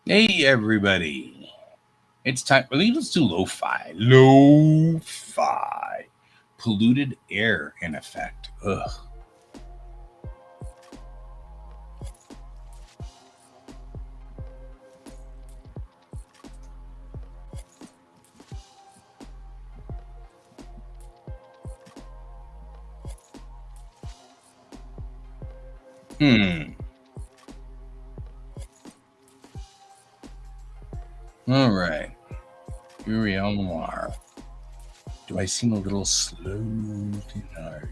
Hey, everybody. It's time. Let's do lo-fi. Lo-fi. Polluted air, in effect. Ugh. All right. Uriel Noir. Do I seem a little slow tonight?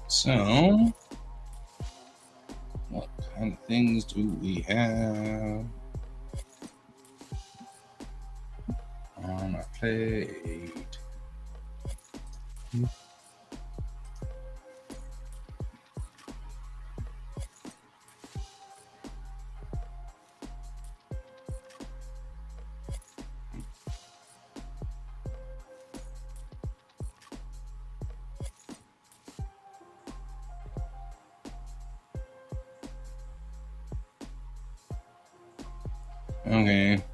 So, what kind of things do we have on our plate? Okay.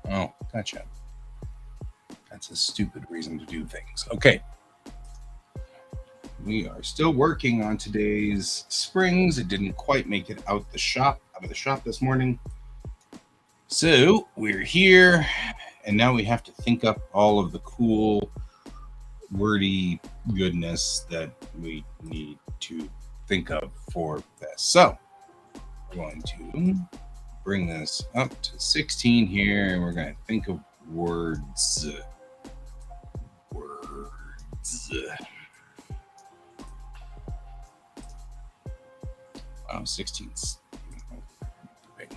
Oh, gotcha. That's a stupid reason to do things. Okay. We are still working on today's springs. It didn't quite make it out of the shop this morning. So we're here, and now we have to think up all of the cool, wordy goodness that we need to think of for this. So we're going to bring this up to 16 here, and we're going to think of words. Wow, 16's big.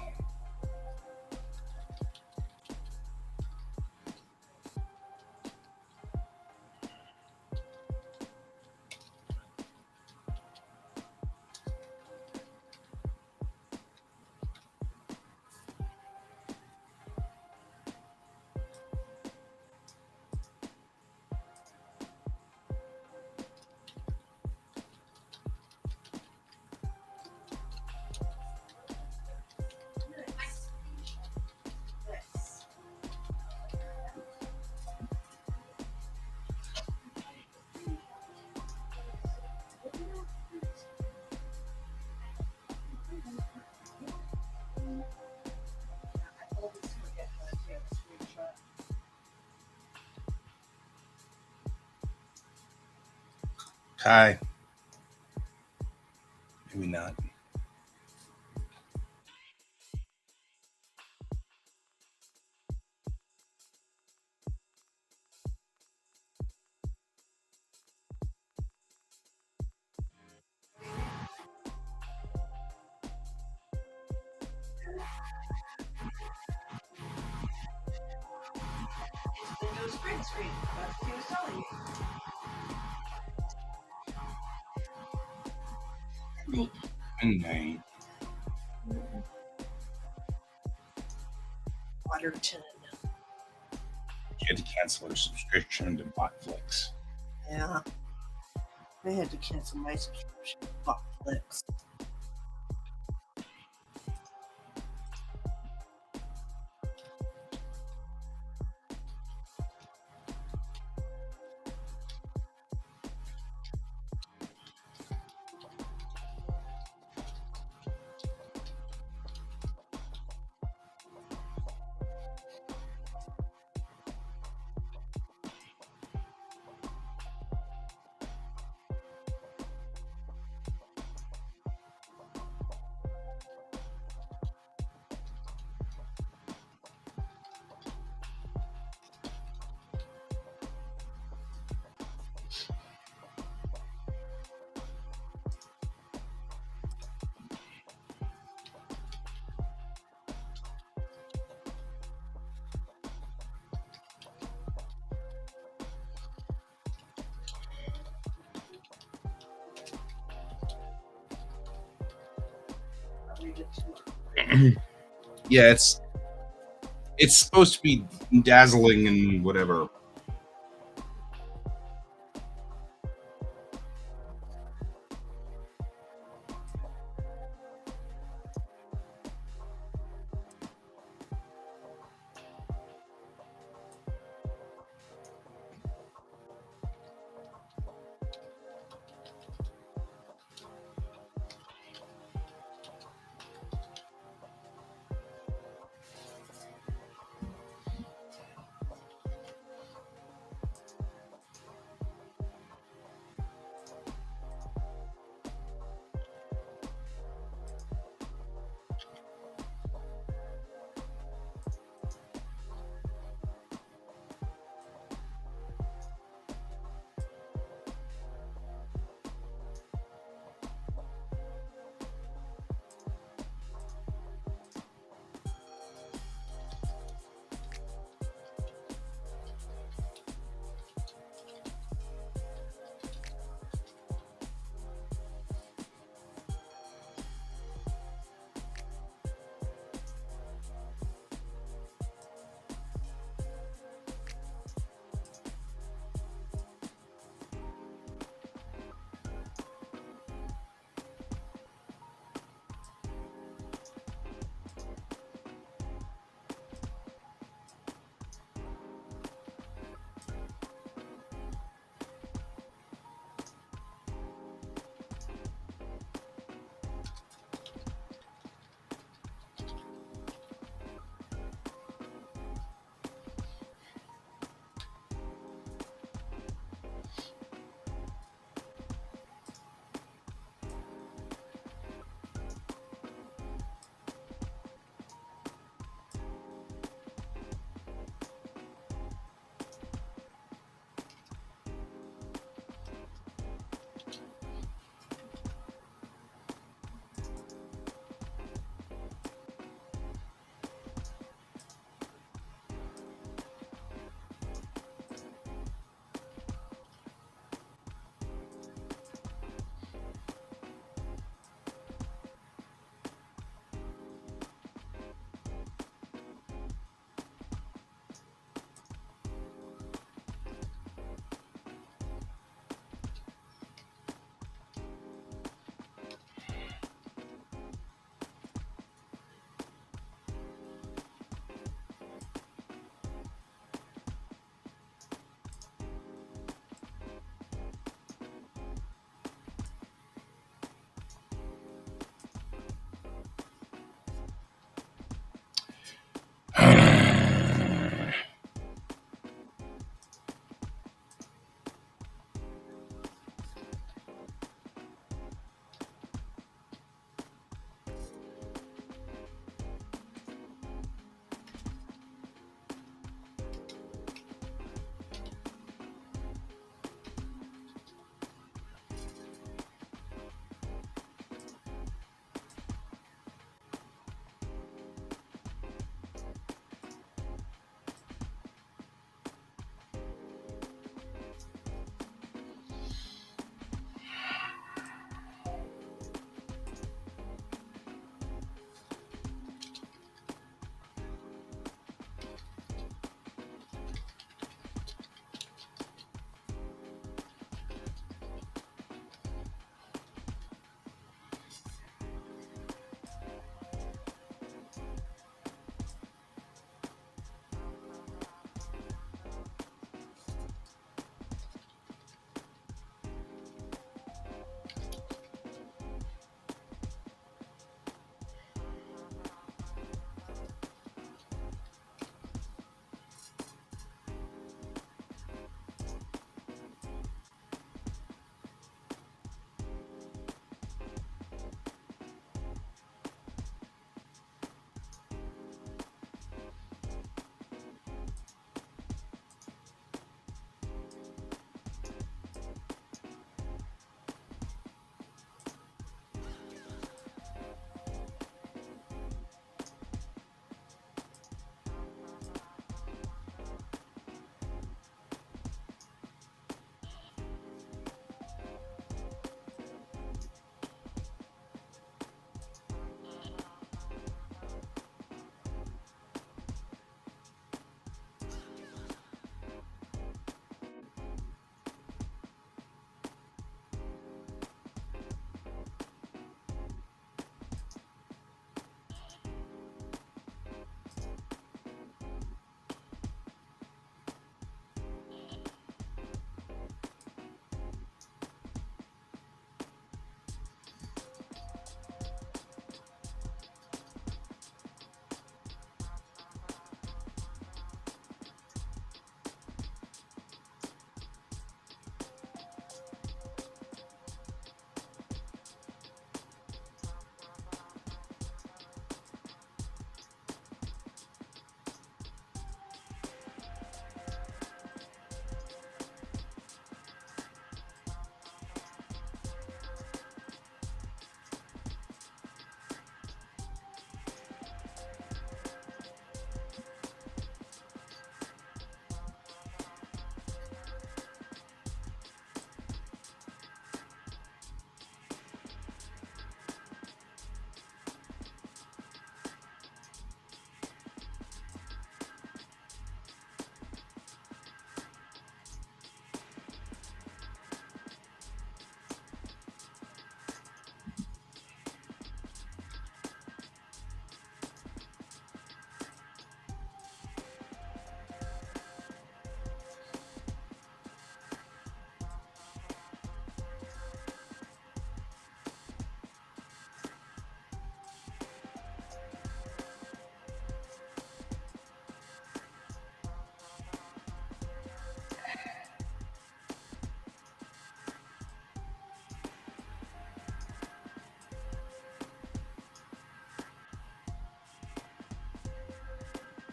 Hi. Maybe not. Midnight. Waterton. She had to cancel her subscription to Botflix. Yeah. I had to cancel my subscription to Botflix. I'll read it tomorrow. Yeah, it's supposed to be dazzling and whatever.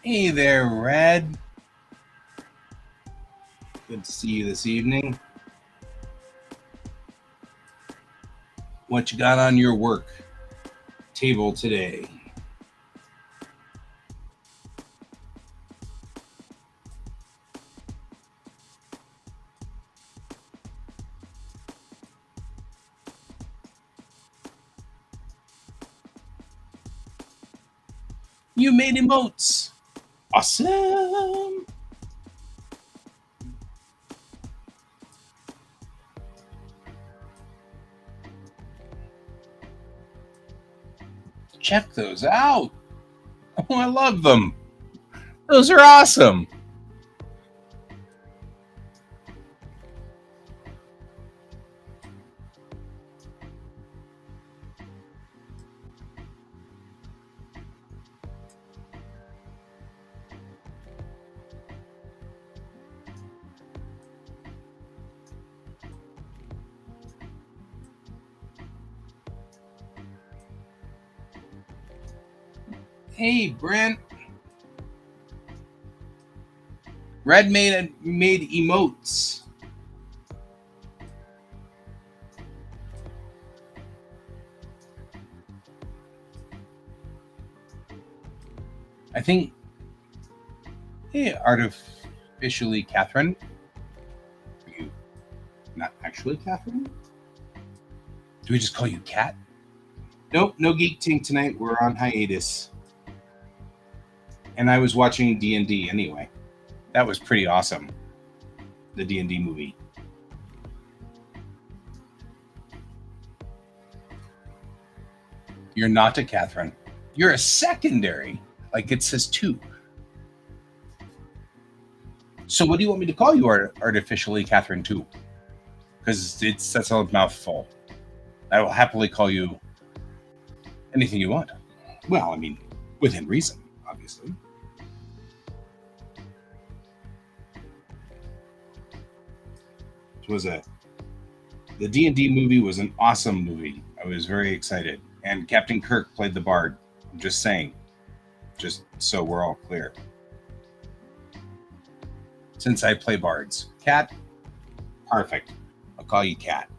Hey there, Red. Good to see you this evening. What you got on your work table today? You made emotes. Awesome. Check those out. Oh, I love them. Those are awesome. Hey, Brent. Red made emotes. I think. Hey, artificially, Catherine. Are you not actually Catherine? Do we just call you Cat? Nope, no Geek Tink tonight. We're on hiatus. And I was watching D&D anyway. That was pretty awesome. The D&D movie. You're not a Catherine. You're a secondary. Like it says two. So what do you want me to call you, artificially Catherine 2? Because that's a mouthful. I will happily call you anything you want. Well, I mean, within reason, obviously. The D&D movie was an awesome movie. I was very excited. And Captain Kirk played the bard. I'm just saying. Just so we're all clear. Since I play bards. Cat? Perfect. I'll call you Cat.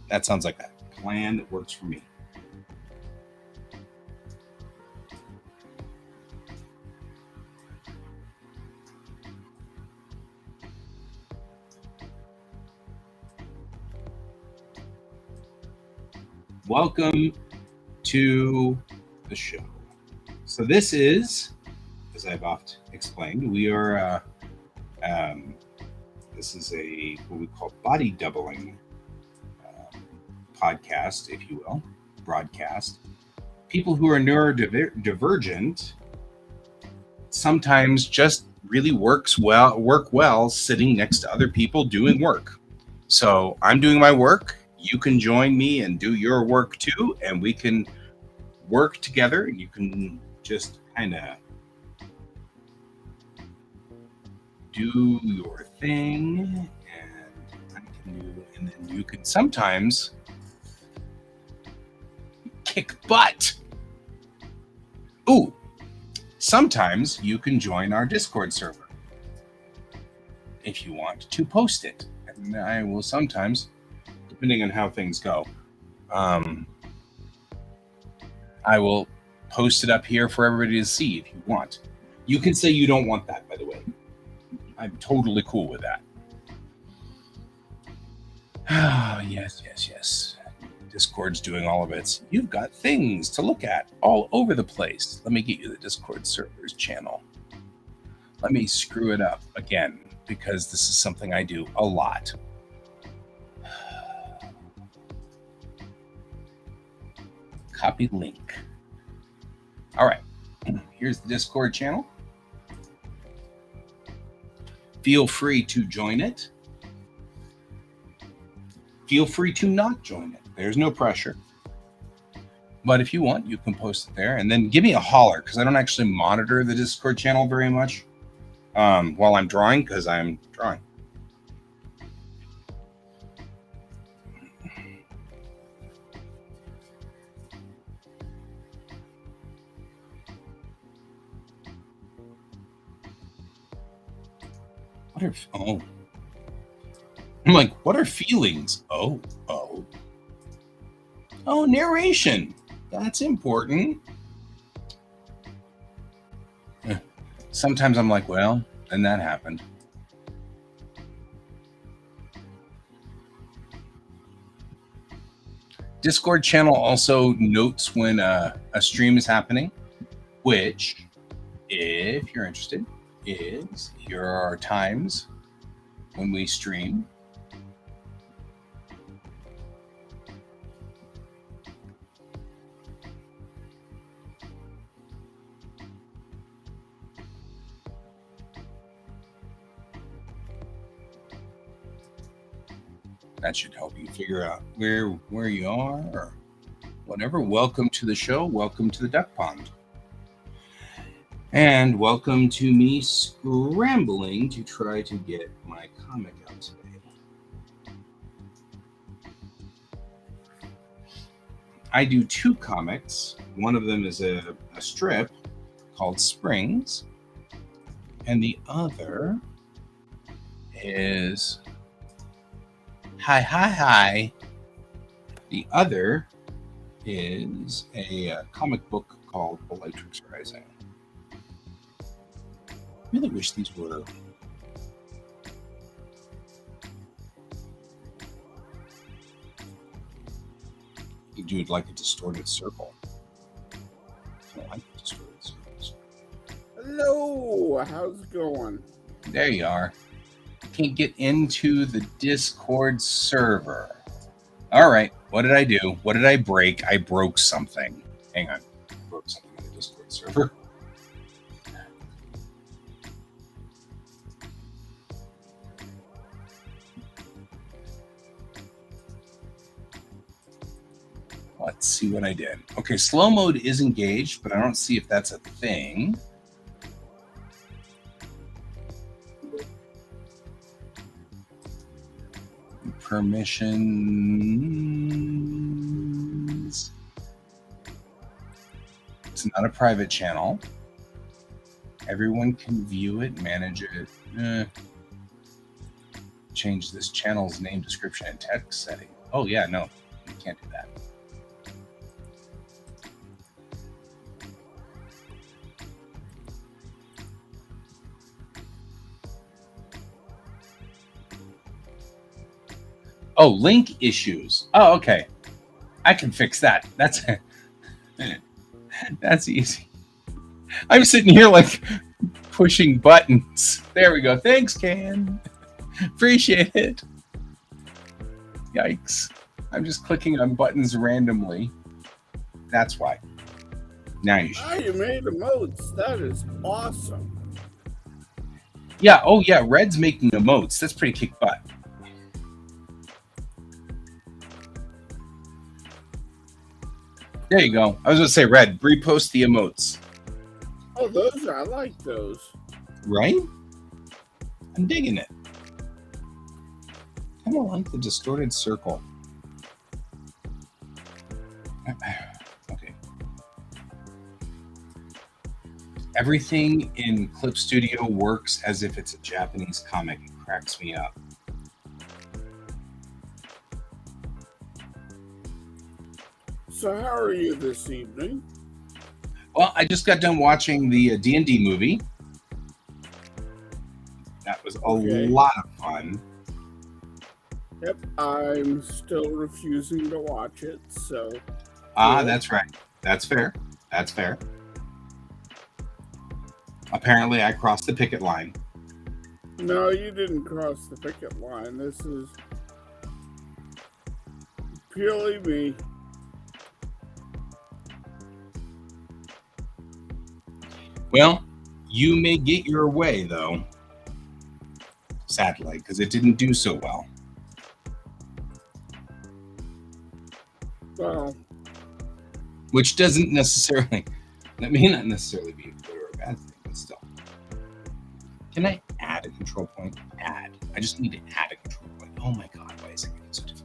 That sounds like a plan that works for me. Welcome to the show. So this is, as I've oft explained, we are this is a what we call body doubling podcast, if you will, broadcast. People who are neurodivergent sometimes just really work well sitting next to other people doing work. So I'm doing my work. You can join me and do your work too, and we can work together. And you can just kind of do your thing, and I can do, and then you can sometimes kick butt. Ooh, sometimes you can join our Discord server if you want to post it. And I will sometimes, depending on how things go, I will post it up here for everybody to see if you want. You can say you don't want that, by the way. I'm totally cool with that. Oh, yes. Discord's doing all of it. You've got things to look at all over the place. Let me get you the Discord servers channel. Let me screw it up again, because this is something I do a lot. Copy link. All right. Here's the Discord channel. Feel free to join it. Feel free to not join it. There's no pressure. But if you want, you can post it there. And then give me a holler, because I don't actually monitor the Discord channel very much while I'm drawing, because I'm drawing. What are I'm like, what are feelings? Oh. Oh, narration. That's important. Sometimes I'm like, well, then that happened. Discord channel also notes when a stream is happening, which, if you're interested, is here are times when we stream. That should help you figure out where you are or whatever. Welcome to the show. Welcome to the Duck Pond. And welcome to me scrambling to try to get my comic out today. I do 2 comics. One of them is a strip called Springs, and the other is Hi. The other is a comic book called Bellatrix Rising. I really wish these were. You do it like a distorted circle. I don't like distorted circles. Hello, how's it going? There you are. Can't get into the Discord server. All right, what did I do? What did I break? I broke something. Hang on. I broke something on the Discord server. Let's see what I did. Okay, slow mode is engaged, but I don't see if that's a thing. Permissions. It's not a private channel. Everyone can view it, manage it. Change this channel's name, description, and text setting. Oh yeah, no, you can't do that. Oh, link issues. Oh, okay. I can fix that. That's easy. I'm sitting here like pushing buttons. There we go. Thanks, Ken. Appreciate it. Yikes. I'm just clicking on buttons randomly. That's why. Now you should. Oh, you made emotes. That is awesome. Yeah. Oh, yeah. Red's making emotes. That's pretty kick butt. There you go. I was going to say, Red, repost the emotes. Oh, I like those. Right? I'm digging it. Kind of like the distorted circle. Okay. Everything in Clip Studio works as if it's a Japanese comic. It cracks me up. So how are you this evening? Well, I just got done watching the D&D movie. That was a lot of fun. Yep, I'm still refusing to watch it, so... That's right. That's fair. That's fair. Apparently, I crossed the picket line. No, you didn't cross the picket line. This is purely me. Well, you may get your way, though. Sadly, because it didn't do so well. Well... Which doesn't necessarily... That may not necessarily be a good or a bad thing, but still. Can I add a control point? Add. I just need to add a control point. Oh my god, why is it getting so difficult?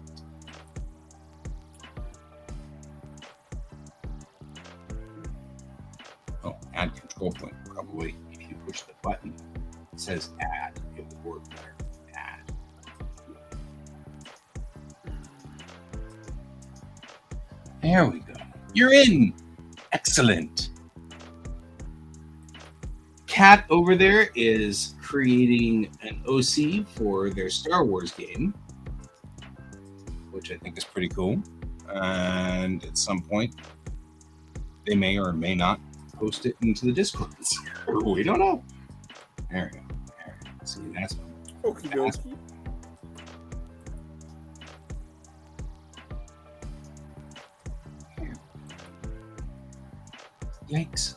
Oh, add control point. Probably if you push the button, it says add. It will work better. Bad. There we go. You're in. Excellent. Kat over there is creating an OC for their Star Wars game, which I think is pretty cool. And at some point, they may or may not post it into the Discord. We don't know. There we go. There we go. See, that's Okie dokie. Yikes.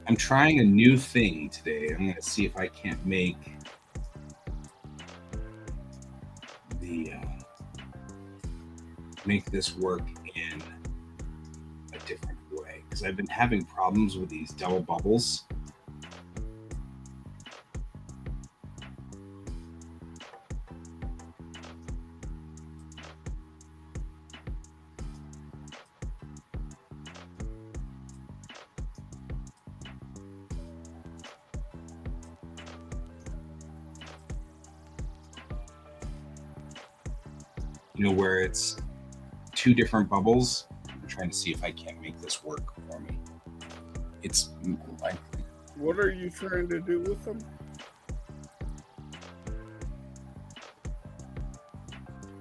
I'm trying a new thing today. I'm going to see if I can't make make this work in a different way, because I've been having problems with these double bubbles. You know, where it's two different bubbles. I'm trying to see if I can't make this work for me. It's like, What are you trying to do with them?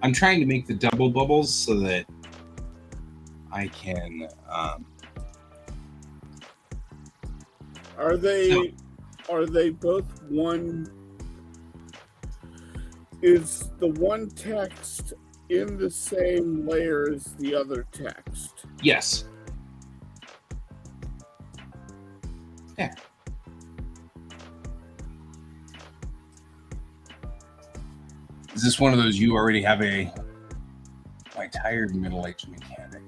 I'm trying to make the double bubbles so that I can. Are they both one? Is the one text in the same layer as the other text? Yes. There. Is this one of those you already have my tired middle-aged mechanic?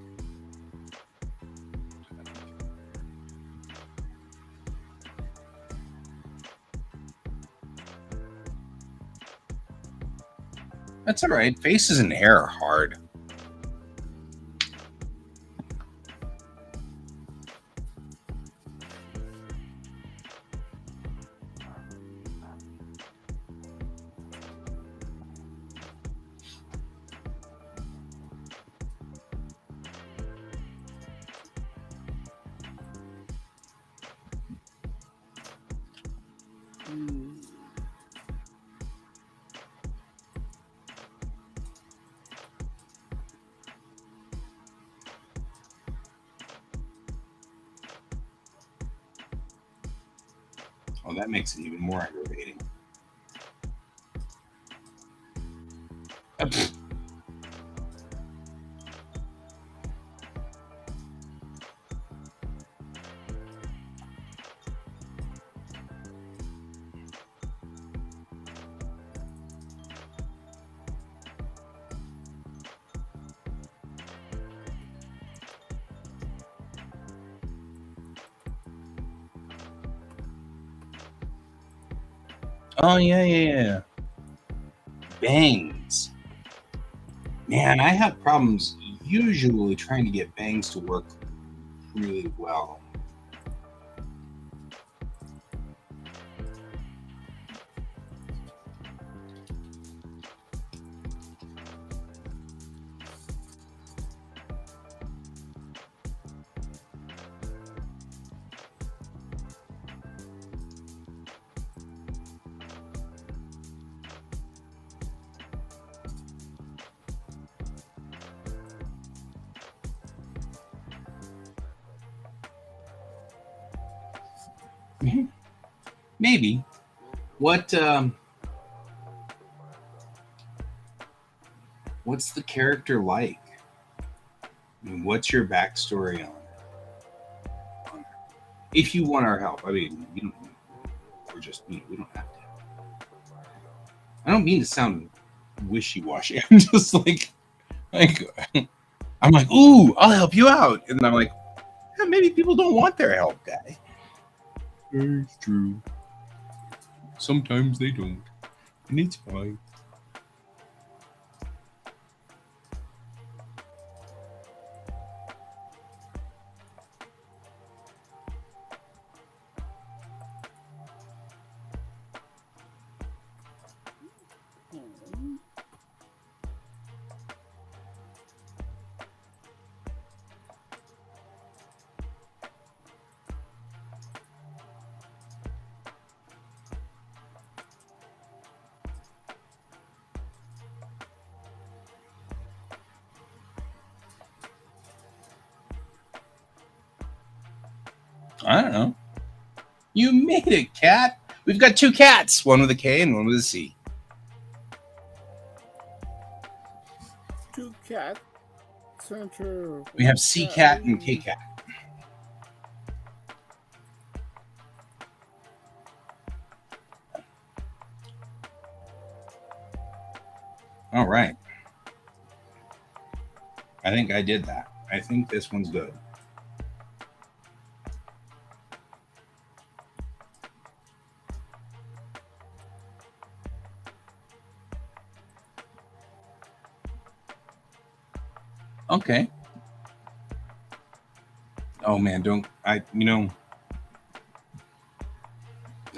That's all right. Faces and hair are hard. Oh, that makes it even more aggravating. Oh, yeah. Bangs. Man, I have problems usually trying to get bangs to work really well. Maybe. What's the character like? I mean, what's your backstory on it? If you want our help, I mean, you don't. We're just, we don't have to. I don't mean to sound wishy-washy. I'm just like, I'm like, ooh, I'll help you out, and I'm like, yeah, maybe people don't want their help, guy. It's true. Sometimes they don't, and it's fine. I don't know. You made it, cat. We've got 2 cats, one with a K and one with a C. 2 cats. Center. We have C cat and K cat. All right. I think I did that. I think this one's good. Okay. Oh man, I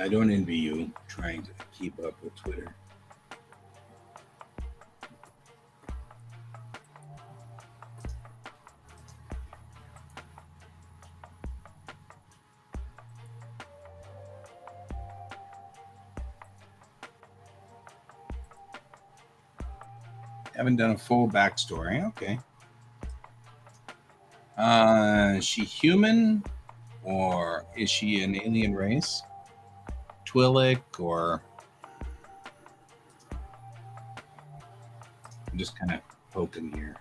don't envy you trying to keep up with Twitter. Haven't done a full backstory. Okay. Is she human, or is she an alien race? Twi'lek, or I'm just kind of poking here.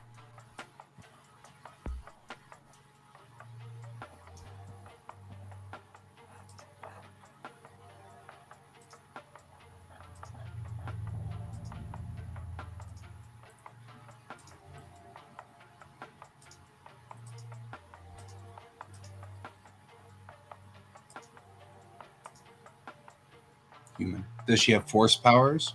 Human. Does she have force powers?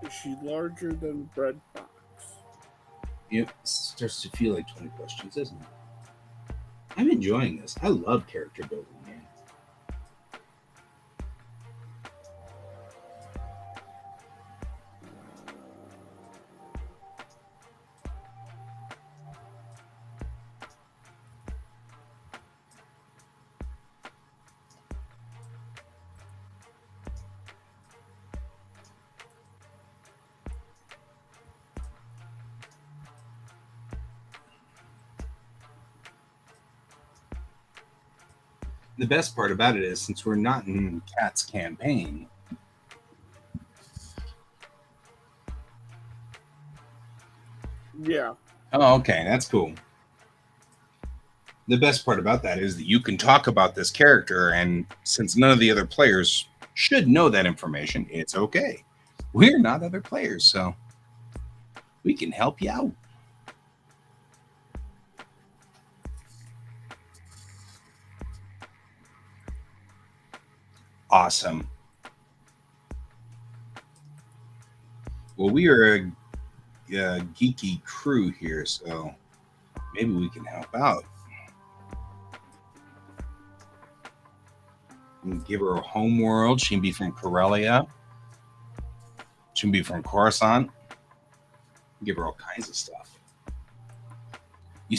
Is she larger than bread box? Yep. It starts to feel like 20 questions, isn't it? I'm enjoying this. I love character building, man. The best part about it is, since we're not in Cat's campaign, Yeah. oh, okay, that's cool. The best part about that is that you can talk about this character, and since none of the other players should know that information, it's okay. We're not other players, so we can help you out. Awesome. Well, we are a geeky crew here, so maybe we can help out. And give her a home world. She can be from Corellia. She can be from Coruscant. Give her all kinds of stuff. Do you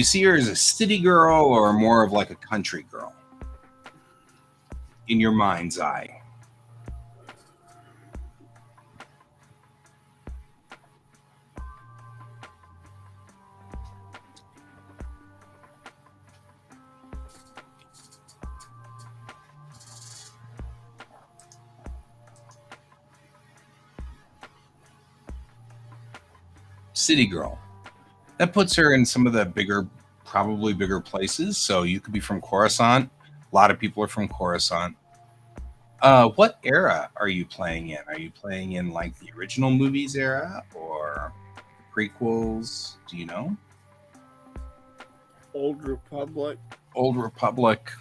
see her as a city girl or more of like a country girl? In your mind's eye. City girl. That puts her in some of the probably bigger places. So you could be from Coruscant. A lot of people are from Coruscant. What era are you playing in? Are you playing in like the original movies era or prequels? Do you know? Old Republic. Old Republic.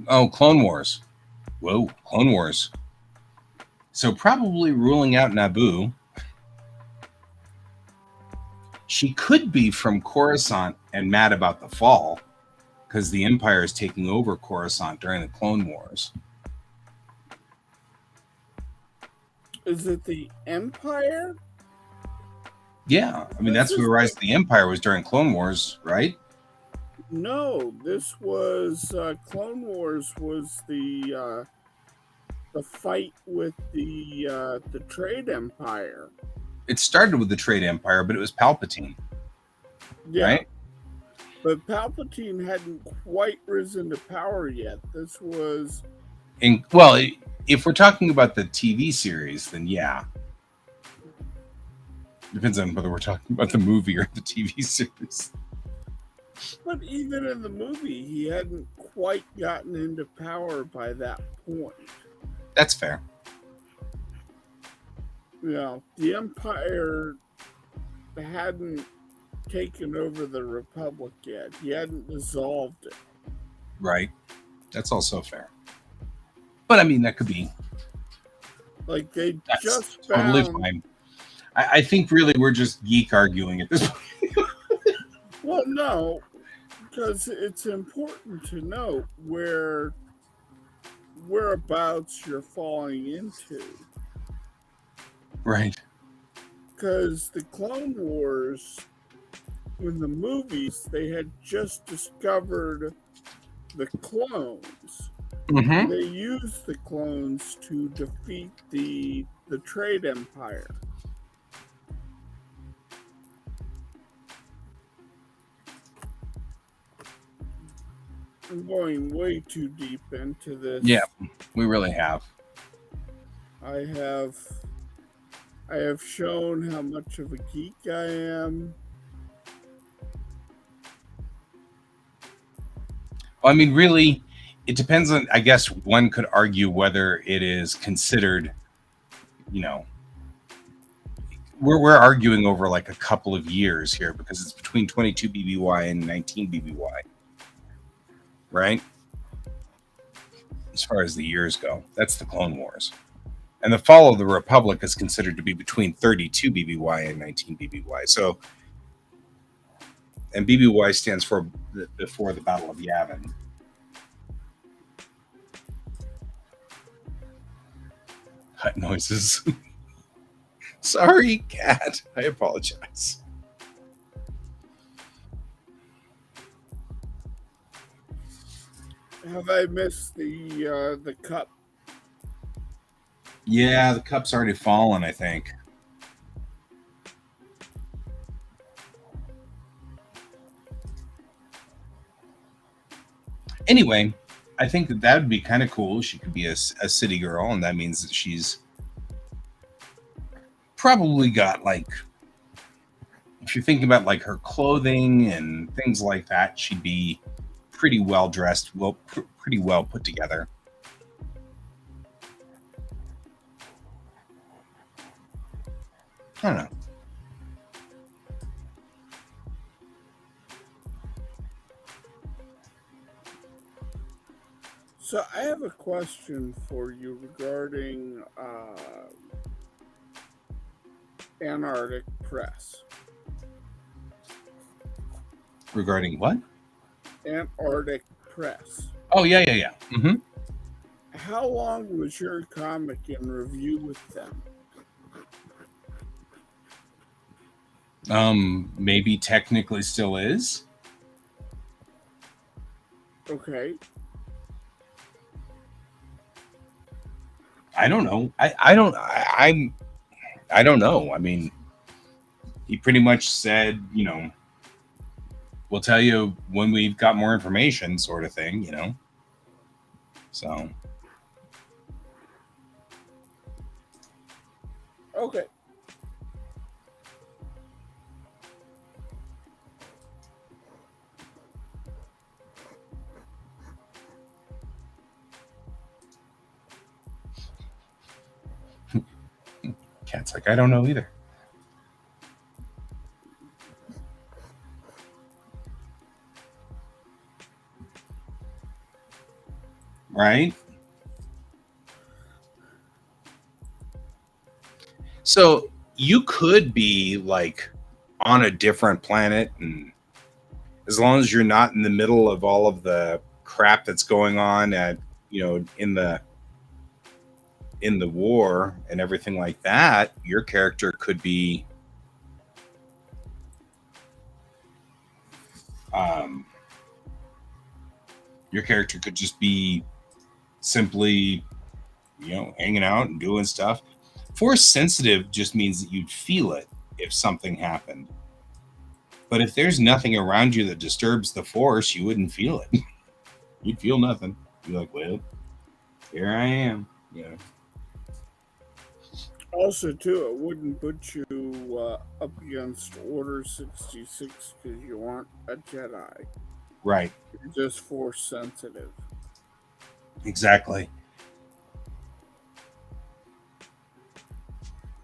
Oh, Clone Wars. Whoa, Clone Wars. So probably ruling out Naboo. She could be from Coruscant and mad about the fall because the Empire is taking over Coruscant during the Clone Wars. Is it the Empire? Yeah, I mean that's where Rise of the Empire was during Clone Wars, right? No, this was Clone Wars was the fight with the Trade Empire. It started with the Trade Empire, but it was Palpatine, Yeah, right? but Palpatine hadn't quite risen to power yet. This was Well, if we're talking about the TV series, then yeah. Depends on whether we're talking about the movie or the TV series. But even in the movie, he hadn't quite gotten into power by that point. That's fair. You know, the Empire hadn't taken over the Republic yet. He hadn't dissolved it. Right. That's also fair. But I mean, that could be. Like they That's just totally found. fine. I think really we're just geek arguing at this point. Well, no, because it's important to know whereabouts you're falling into. Right. Because the Clone Wars, in the movies, they had just discovered the clones. Mm-hmm. They used the clones to defeat the Trade Empire. I'm going way too deep into this. Yeah, we really have. I have shown how much of a geek I am. I mean, really, it depends on. I guess one could argue whether it is considered. You know, we're arguing over like a couple of years here because it's between 22 BBY and 19 BBY, right? As far as the years go, that's the Clone Wars. And the Fall of the Republic is considered to be between 32 BBY and 19 BBY. So, and BBY stands for before the Battle of Yavin. Hut noises. Sorry, cat. I apologize. Have I missed the cup? Yeah, the cup's already fallen, I think. Anyway, I think that would be kind of cool. She could be a city girl, and that means that she's probably got like, if you're thinking about like her clothing and things like that, she'd be pretty well dressed, pretty well put together. I don't know. So I have a question for you regarding Antarctic Press. Regarding what? Antarctic Press. Oh yeah. Mm-hmm. How long was your comic in review with them? Maybe technically still is. Okay. I don't know. I don't know. I mean, he pretty much said, we'll tell you when we've got more information, sort of thing, So. Okay. Cat's like, I don't know either. Right? So you could be like on a different planet, and as long as you're not in the middle of all of the crap that's going on in the war and everything like that, your character could be Your character could just be simply, hanging out and doing stuff. Force sensitive just means that you'd feel it if something happened. But if there's nothing around you that disturbs the force, you wouldn't feel it. You'd feel nothing. You'd be like, well, here I am. Yeah. Also, too, it wouldn't put you up against Order 66 because you aren't a Jedi. Right. You're just Force sensitive. Exactly.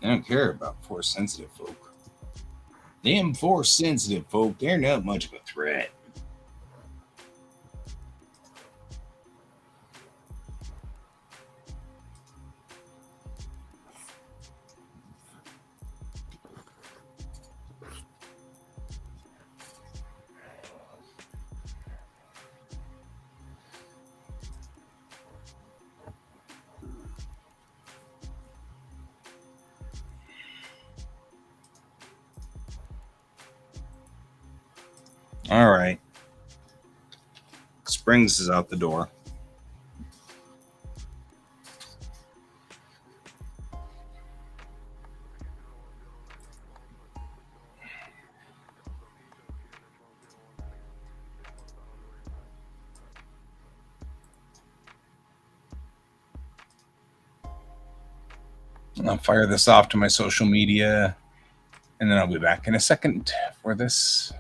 I don't care about force sensitive folk. Them force sensitive folk, they're not much of a threat. All right. Springs is out the door. I'll fire this off to my social media, and then I'll be back in a second for this.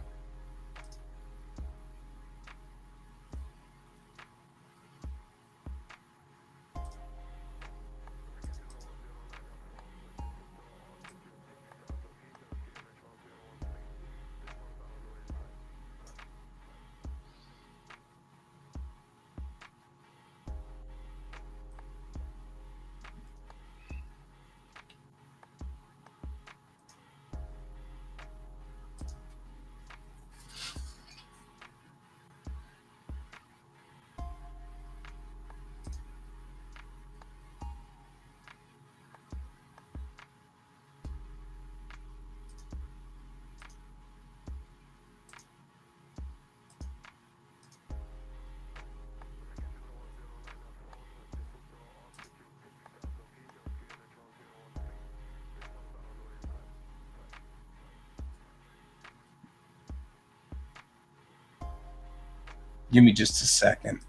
Give me just a second,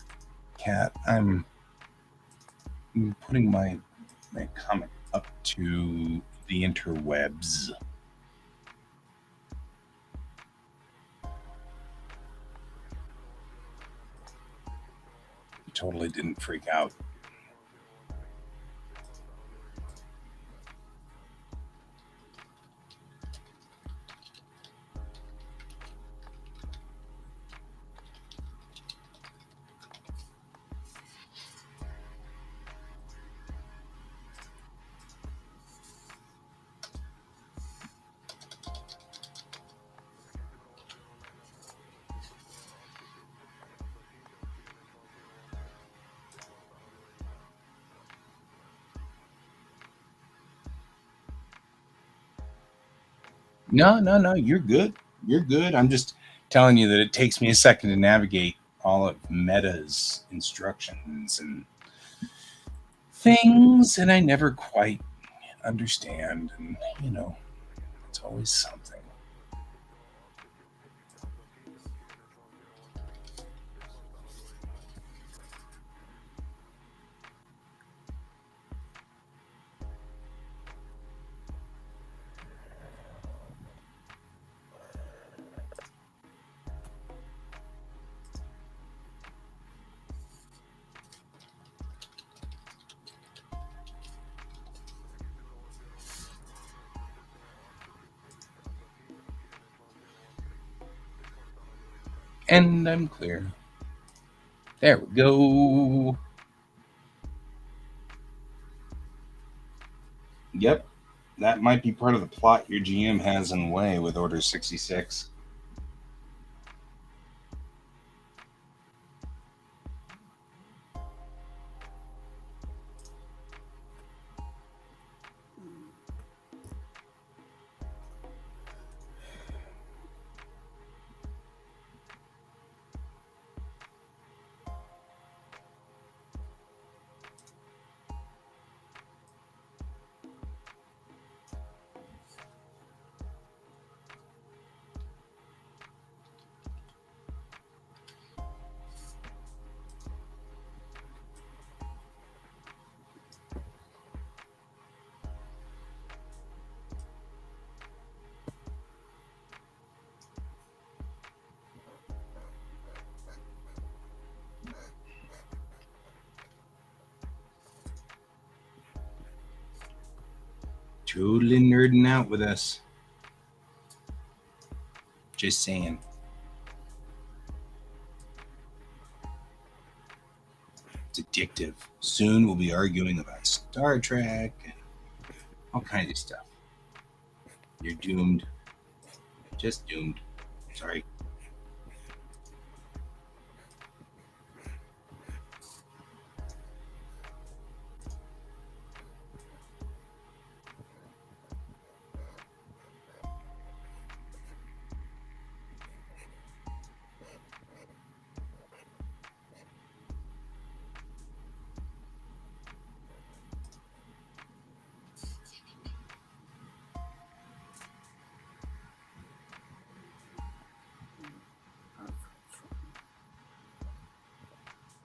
Cat. I'm putting my comic up to the interwebs. Totally didn't freak out. No. You're good. You're good. I'm just telling you that it takes me a second to navigate all of Meta's instructions and things, and I never quite understand. And, it's always something. And I'm clear. There we go. Yep. That might be part of the plot your GM has in way with Order 66. Totally nerding out with us. Just saying. It's addictive. Soon we'll be arguing about Star Trek and all kinds of stuff. You're doomed. Just doomed. Sorry.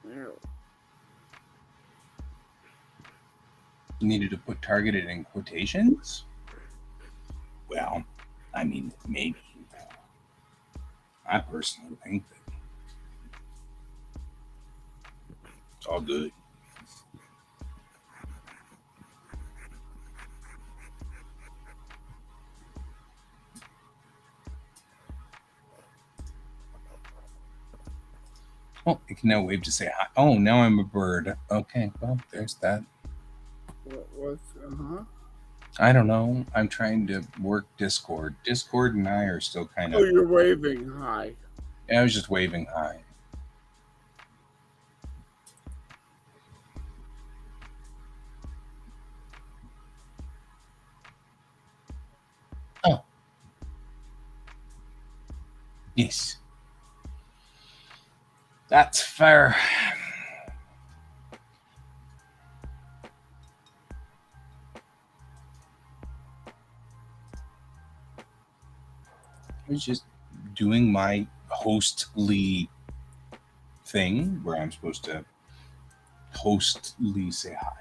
There. You needed to put targeted in quotations? Well, I mean, maybe. I personally think that it's all good. Oh, it can now wave to say hi. Oh, now I'm a bird. Okay, well, there's that. What's I don't know. I'm trying to work Discord. Discord and I are still kind Oh, of. you're waving. Hi. I was just waving hi. Oh. Yes. That's fair. I was just doing my hostly thing where I'm supposed to hostly say hi.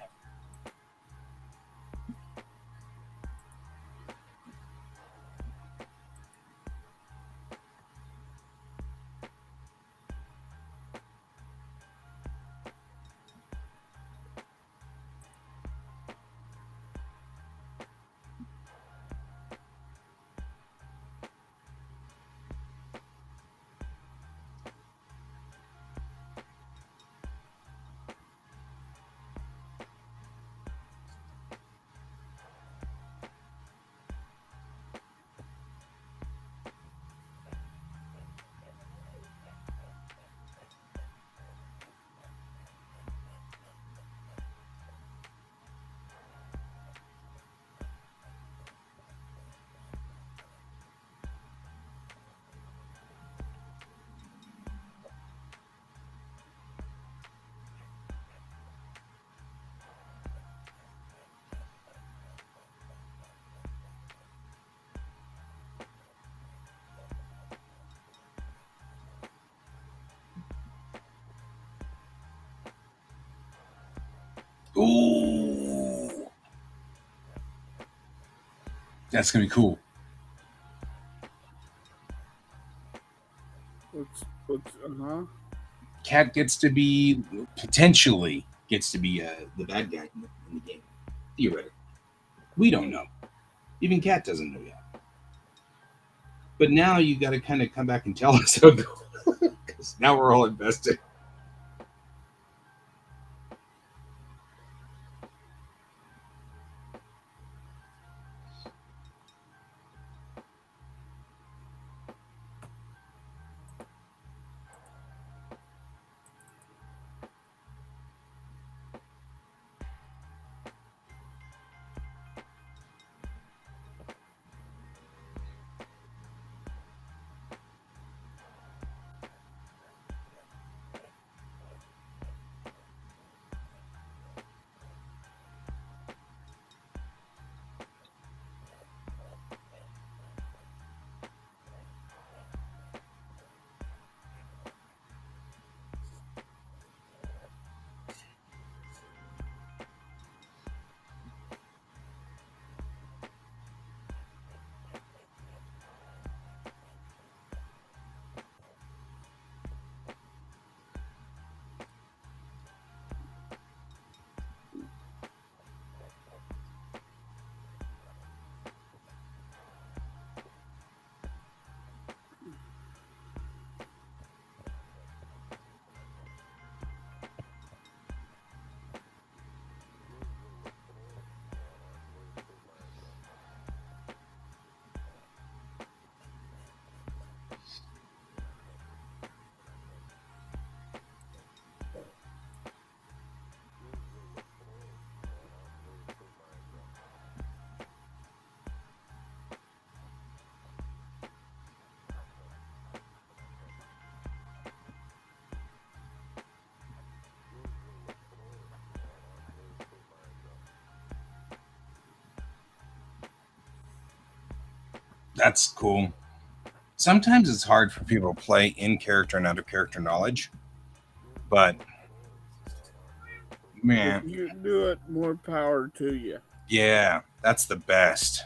Ooh. That's going to be cool. What's Cat gets to be, potentially, gets to be the bad guy in the game. Theoretically. We don't know. Even Cat doesn't know yet. But now you got to kind of come back and tell us how it goes. Because now we're all invested. That's cool. Sometimes it's hard for people to play in character and out of character knowledge, but man, If you do it, more power to you. yeah, that's the best.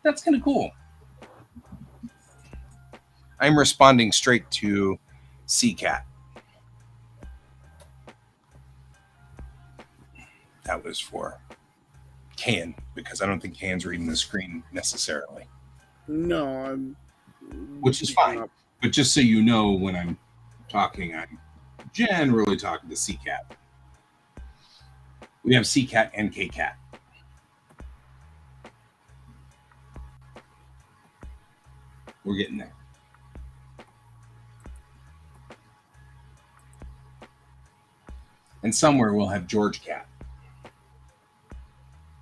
That's kind of cool. I'm responding straight to CCAT. That was for Can, because I don't think Can's reading the screen necessarily, No, I'm. which is fine. But just so you know, when I'm talking, I'm generally talking to CCAT. We have CCAT and KCAT. We're getting there. And somewhere we'll have George Cat.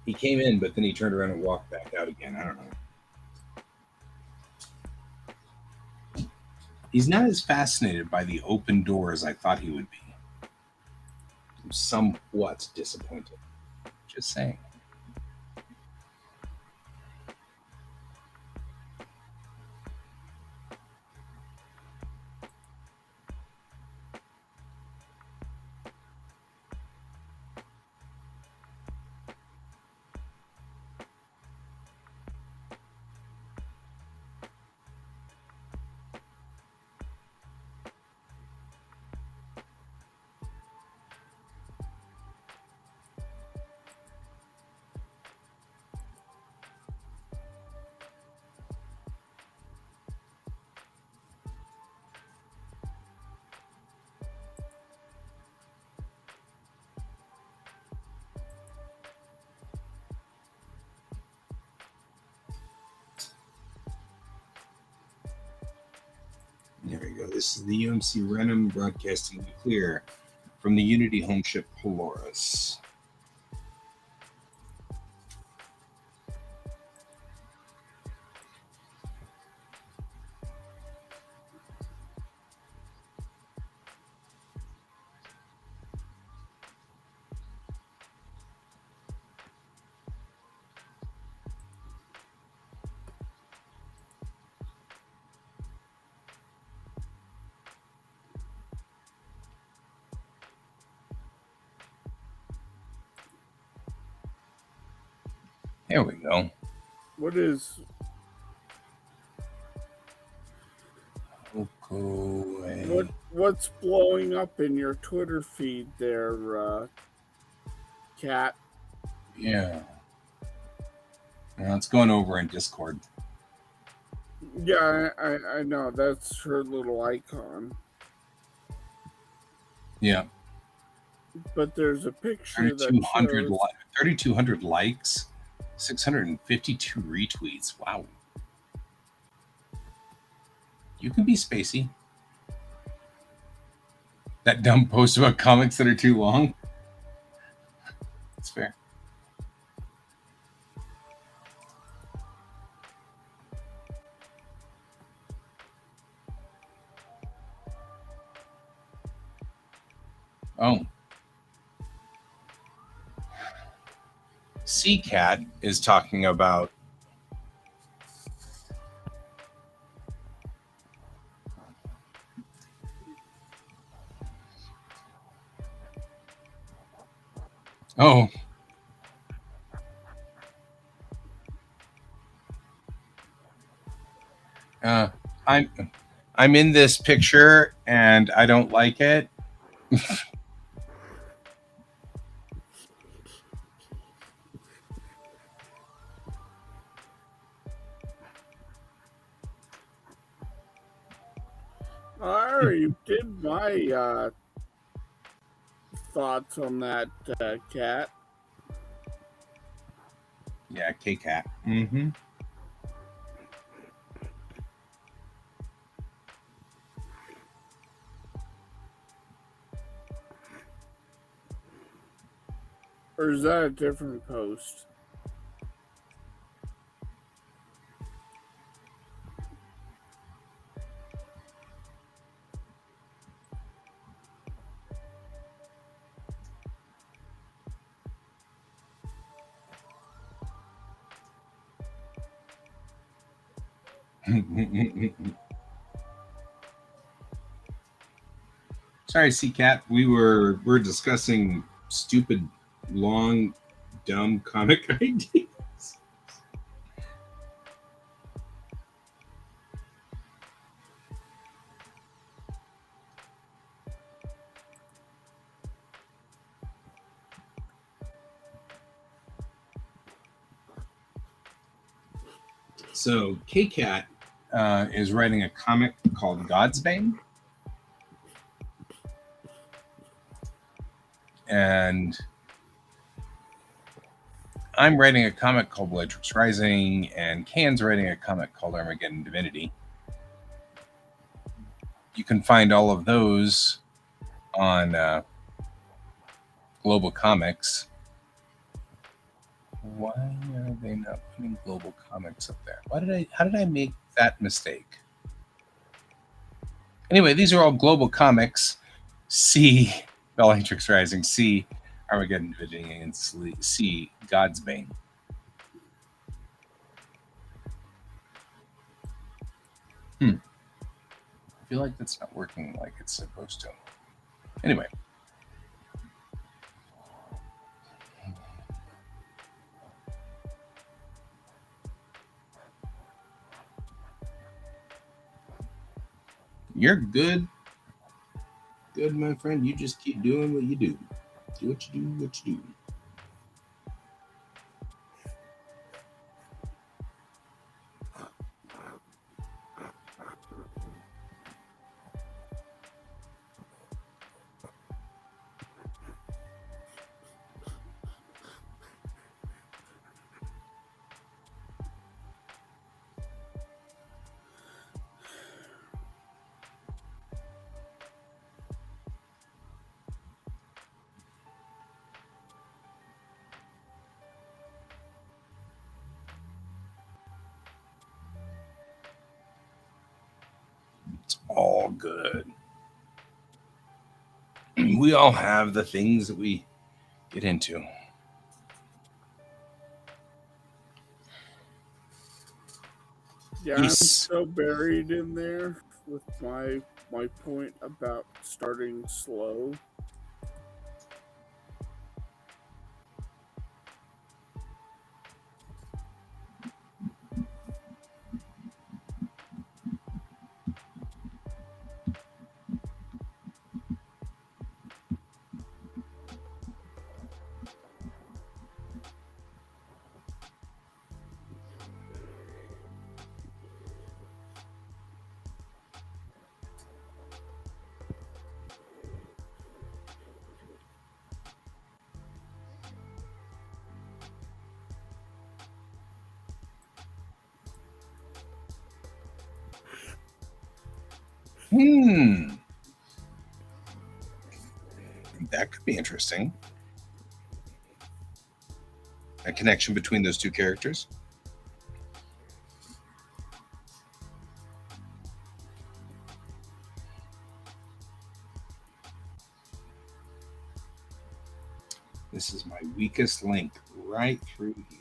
He came in, but then he turned around and walked back out again. I don't know. He's not as fascinated by the open door as I thought he would be. I'm somewhat disappointed. Just saying. There we go. This is the UMC Renum broadcasting clear from the Unity home ship Polaris. There we go. What is? Okay. What's blowing up in your Twitter feed there, Cat? Yeah. It's going over in Discord. Yeah, I know. That's her little icon. Yeah. But there's a picture that shows 3,200 likes, 652 retweets. Wow. You can be spacey. That dumb post about comics that are too long. That's fair. Oh. CCAT is talking about oh. I'm I'm in this picture and I don't like it. I already did my thoughts on that cat. Yeah, K-Cat. Mm-hmm. Or is that a different post? Sorry, C-Cat. We're discussing stupid, long, dumb comic ideas. So K-Cat is writing a comic called God's Bane. And I'm writing a comic called Electric's Rising, and Can's writing a comic called Armageddon Divinity. You can find all of those on Global Comics. Why are they not putting Global Comics up there? How did I make that mistake? Anyway, these are all Global Comics. C, Bellatrix Rising. C, Armageddon Divinity. And C, God's Bane. I feel like that's not working like it's supposed to. Anyway. You're good. Good, my friend. You just keep doing what you do. Do what you do, what you do. It's all good. We all have the things that we get into. Yeah, I'm so buried in there with my point about starting slow. That could be interesting. A connection between those two characters. This is my weakest link right through here.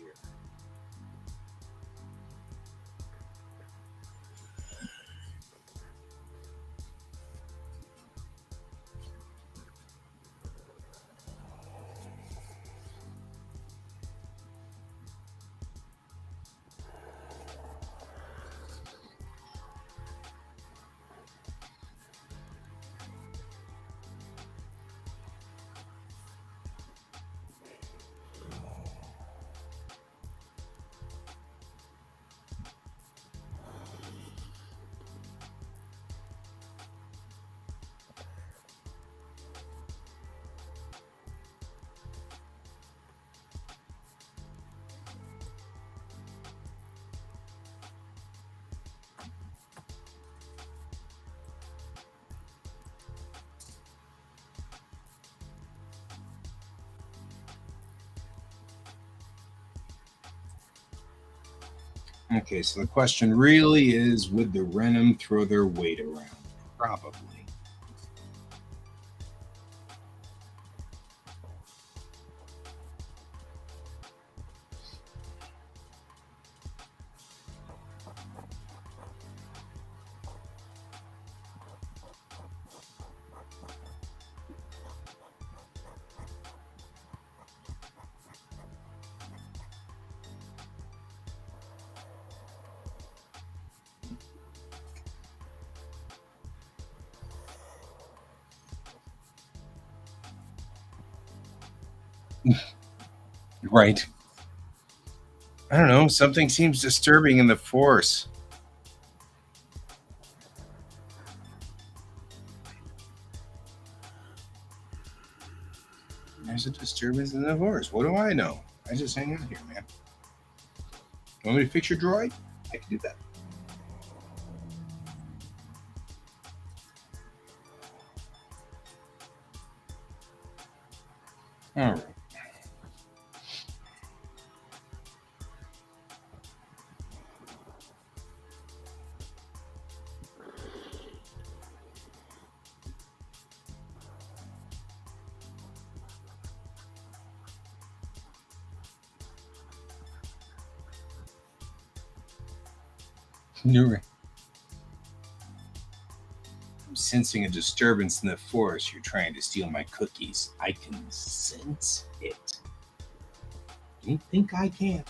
Okay, so the question really is, would the Renum throw their weight around? Probably. Right. I don't know. Something seems disturbing in the force. There's a disturbance in the force. What do I know? I just hang out here, man. Want me to fix your droid? I can do that. All right. You're right. I'm sensing a disturbance in the force. You're trying to steal my cookies. I can sense it. You think I can't?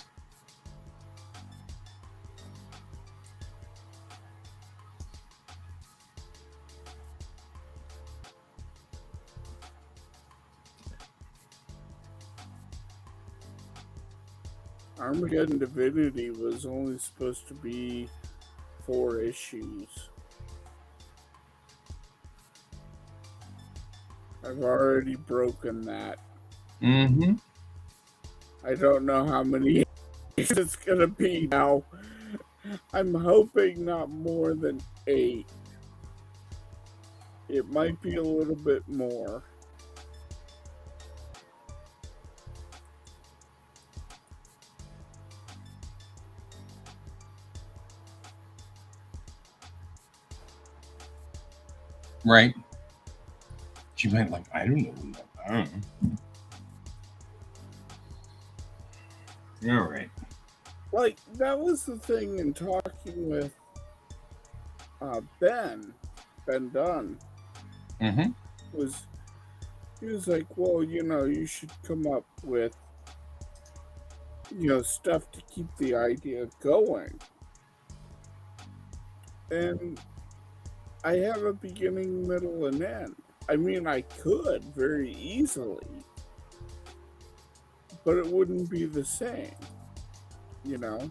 Armageddon Divinity was only supposed to be 4 issues. I've already broken that. Mm-hmm. I don't know how many it's gonna be now. I'm hoping not more than 8. It might be a little bit more. Right. She might like, I don't know. I don't know. All right. Like, that was the thing in talking with Ben Dunn. Mm-hmm. He was like, well, you should come up with, stuff to keep the idea going. And I have a beginning, middle, and end. I mean, I could very easily, but it wouldn't be the same, you know?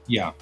Yeah.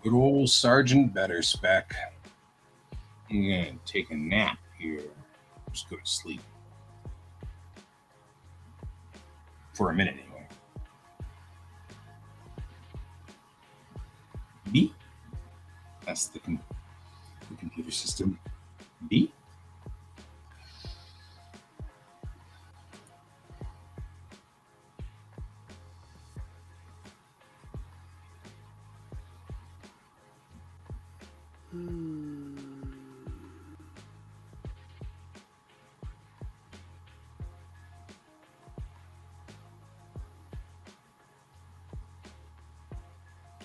Good old Sergeant Betterspec. I'm gonna take a nap here. Just go to sleep. For a minute anyway. B? That's the computer system. B?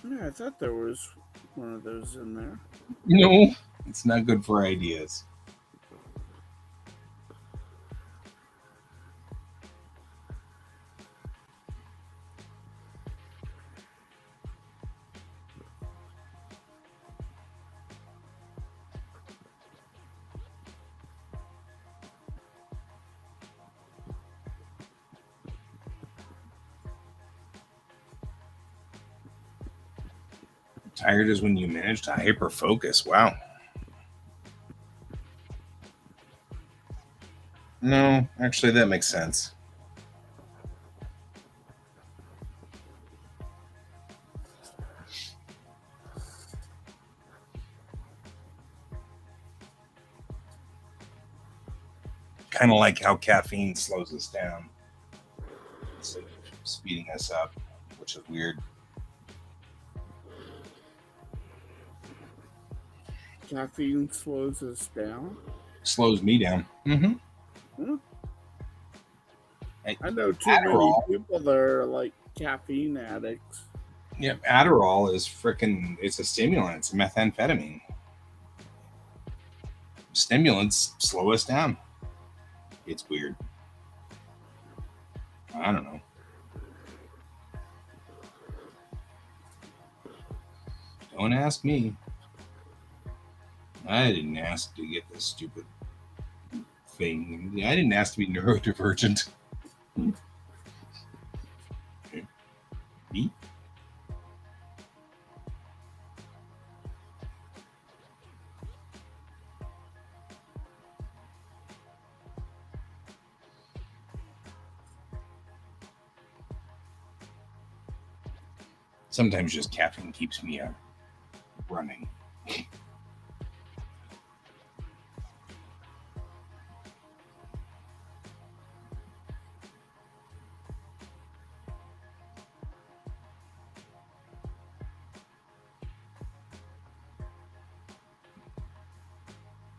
Yeah, I thought there was one of those in there. No, it's not good for ideas. Tired is when you manage to hyper focus. Wow. No, actually, that makes sense. Kind of like how caffeine slows us down instead of speeding us up, which is weird. Caffeine slows us down. Slows me down. Mm-hmm. Hmm? Hey, I know too many Adderall. people that are like caffeine addicts. Yeah, Adderall is freaking. It's a stimulant. It's methamphetamine. Stimulants slow us down. It's weird. I don't know. Don't ask me. I didn't ask to get this stupid thing. I didn't ask to be neurodivergent. Me? Sometimes just caffeine keeps me running.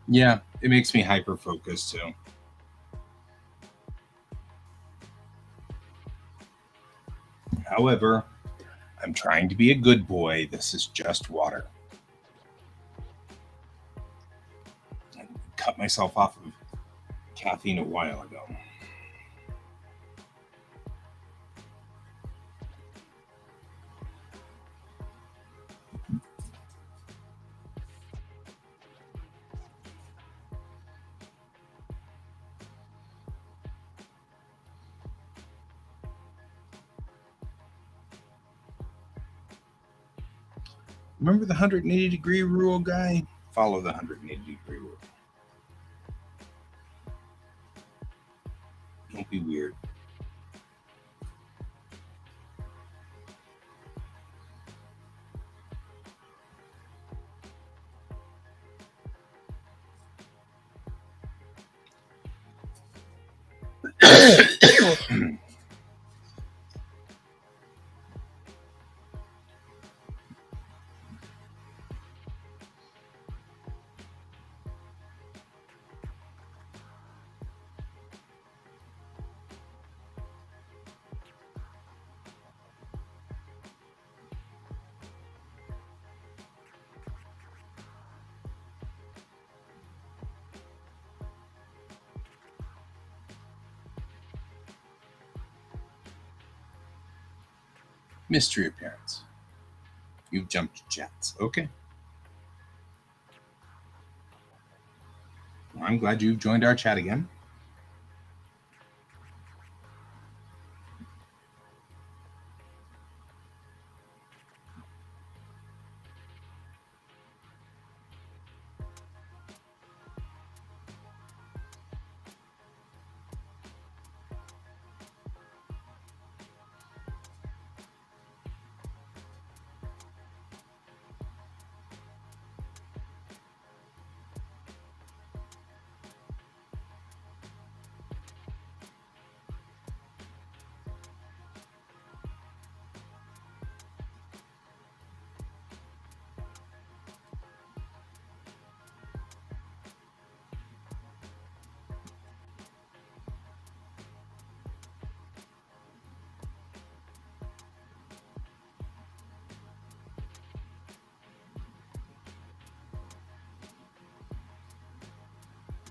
Yeah, it makes me hyper focused too. However, I'm trying to be a good boy. This is just water. I cut myself off of caffeine a while ago. Remember the 180-degree rule, guy? Follow the 180-degree rule. Don't be weird. Mystery appearance. You've jumped chats. Okay. Well, I'm glad you've joined our chat again.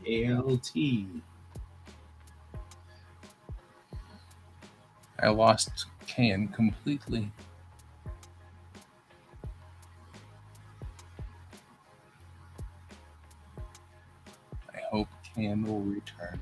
ALT. I lost Can completely. I hope Can will return.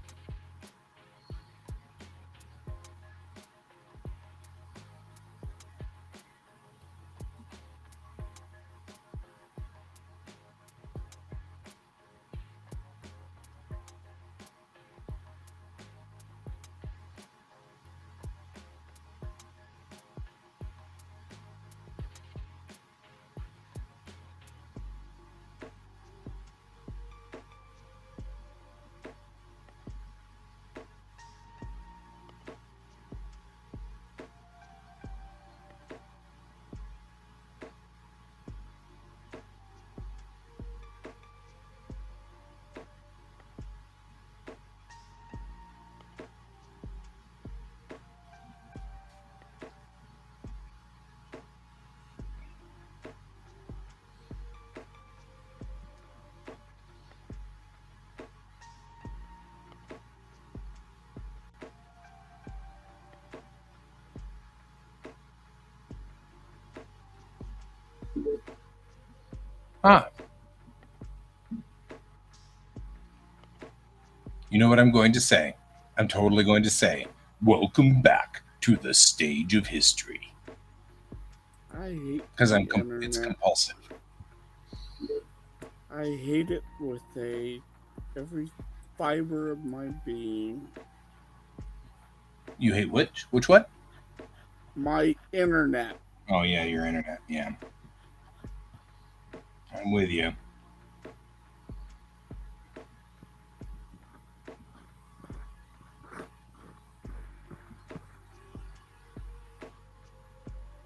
Ah. You know what I'm going to say? I'm totally going to say, welcome back to the stage of history. I hate Because the it's internet. compulsive. I hate it with every fiber of my being. You hate which? Which what? My internet. Oh yeah, your internet. Yeah. I'm with you.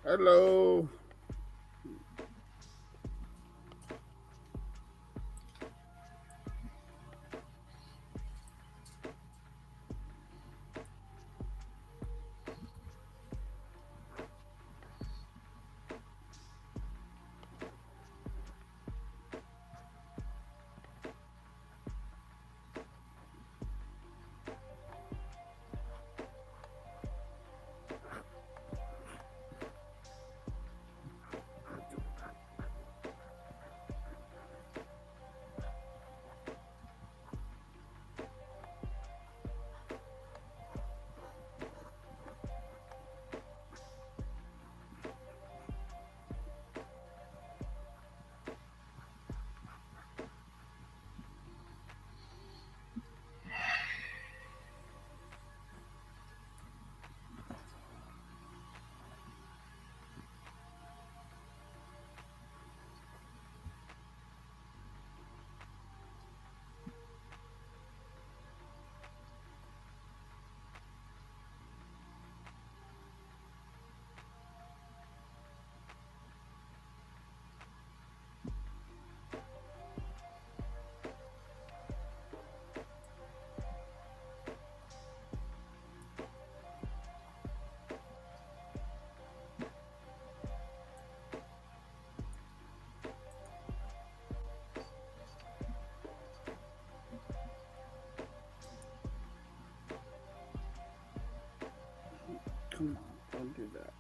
Hello. Come on, don't do that.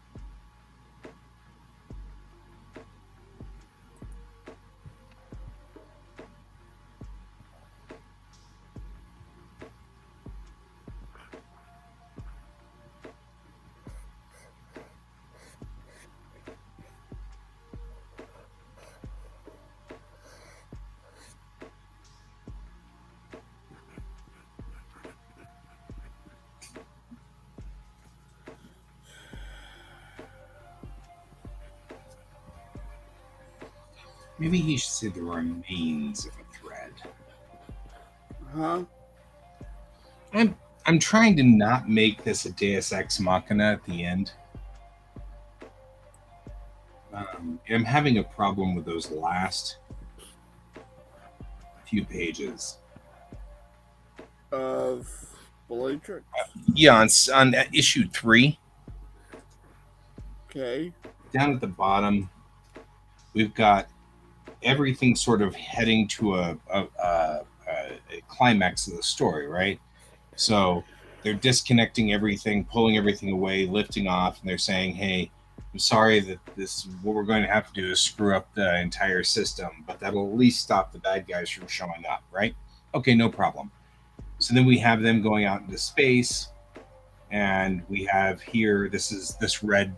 Maybe he should say the remains of a thread. Huh? I'm trying to not make this a Deus Ex Machina at the end. I'm having a problem with those last few pages. Of Bellatrix? Yeah, on issue 3. Okay. Down at the bottom, we've got everything sort of heading to a climax of the story, right? So they're disconnecting everything, pulling everything away, lifting off, and they're saying, "Hey, I'm sorry that what we're going to have to do is screw up the entire system, but that'll at least stop the bad guys from showing up, right?" Okay, no problem. So then we have them going out into space, and we have here this red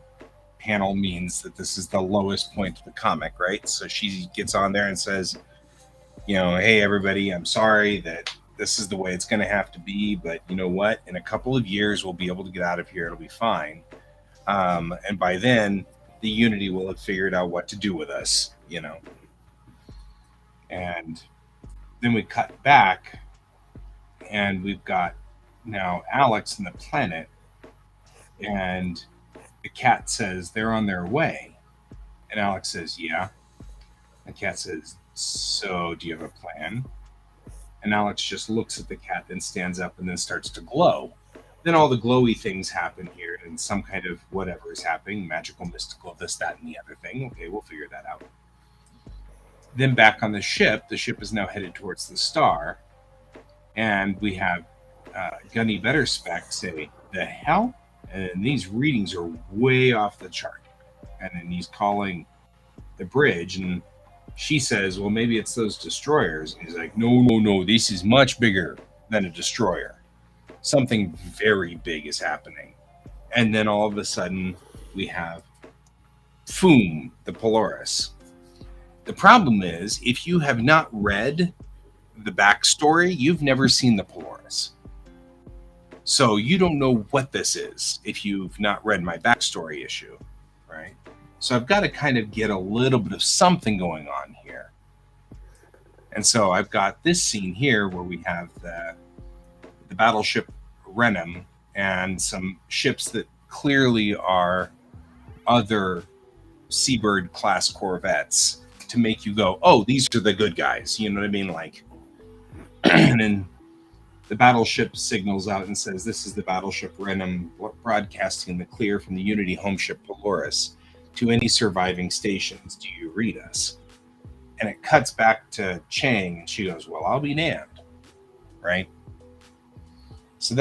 panel means that this is the lowest point of the comic, right? So she gets on there and says, "Hey everybody, I'm sorry that this is the way it's going to have to be, but you know what? In a couple of years, we'll be able to get out of here. It'll be fine. And by then, the Unity will have figured out what to do with us, And then we cut back, and we've got now Alex and the planet, and the cat says they're on their way. And Alex says, "Yeah." The cat says, "So, do you have a plan?" And Alex just looks at the cat, then stands up and then starts to glow. Then all the glowy things happen here, and some kind of whatever is happening, magical, mystical, this, that, and the other thing. Okay, we'll figure that out. Then back on the ship is now headed towards the star, and we have Gunny Betterspec say, "The hell?" And these readings are way off the chart. And then he's calling the bridge, and she says, "Well, maybe it's those destroyers." And he's like, "No, no, no, this is much bigger than a destroyer. Something very big is happening." And then all of a sudden, we have Foom, the Polaris. The problem is, if you have not read the backstory, you've never seen the Polaris. So you don't know what this is if you've not read my backstory issue, right? So I've got to kind of get a little bit of something going on here. And so I've got this scene here where we have the battleship Renham and some ships that clearly are other Seabird class corvettes to make you go, "Oh, these are the good guys." You know what I mean? Like, and then the battleship signals out and says, "This is the battleship Renham broadcasting the clear from the Unity home ship Polaris to any surviving stations. Do you read us?" And it cuts back to Chang, and she goes, "Well, I'll be damned." Right? So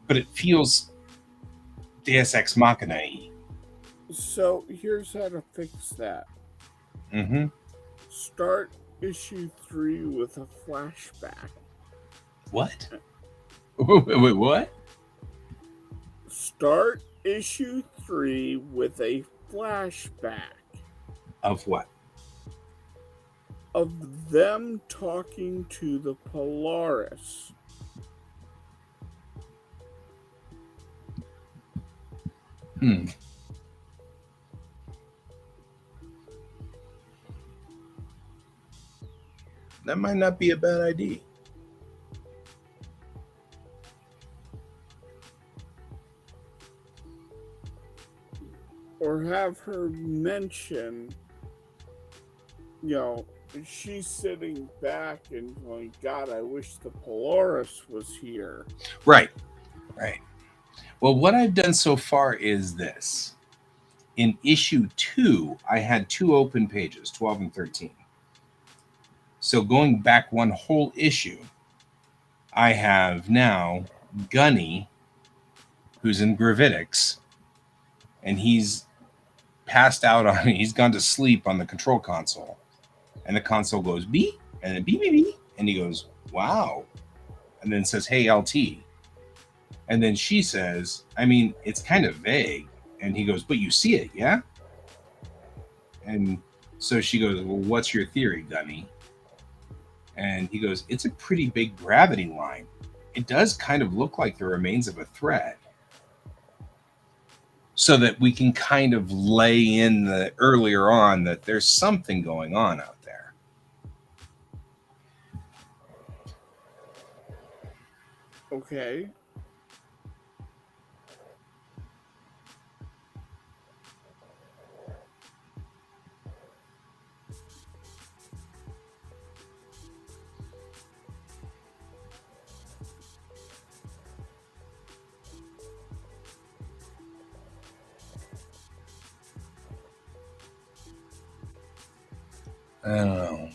but it feels Deus Ex Machina-y. So here's how to fix that. Mm-hmm. Start issue 3 with a flashback. What? Wait, what? Start issue 3 with a flashback. Of what? Of them talking to the Polaris. That might not be a bad idea. Or have her mention, she's sitting back and going, "God, I wish the Polaris was here." Right. Well, what I've done so far is this. In issue 2, I had 2 open pages, 12 and 13. So going back one whole issue, I have now Gunny, who's in Gravitics, and he's passed out on me. He's gone to sleep on the control console. And the console goes beep, and then beep, beep, beep. And he goes, "Wow." And then says, "Hey, LT." And then she says, "I mean, it's kind of vague." And he goes, "But you see it, yeah?" And so she goes, "Well, what's your theory, Gunny?" And he goes, "It's a pretty big gravity line. It does kind of look like the remains of a thread." So that we can kind of lay in the earlier on that there's something going on out there. Okay. I don't know.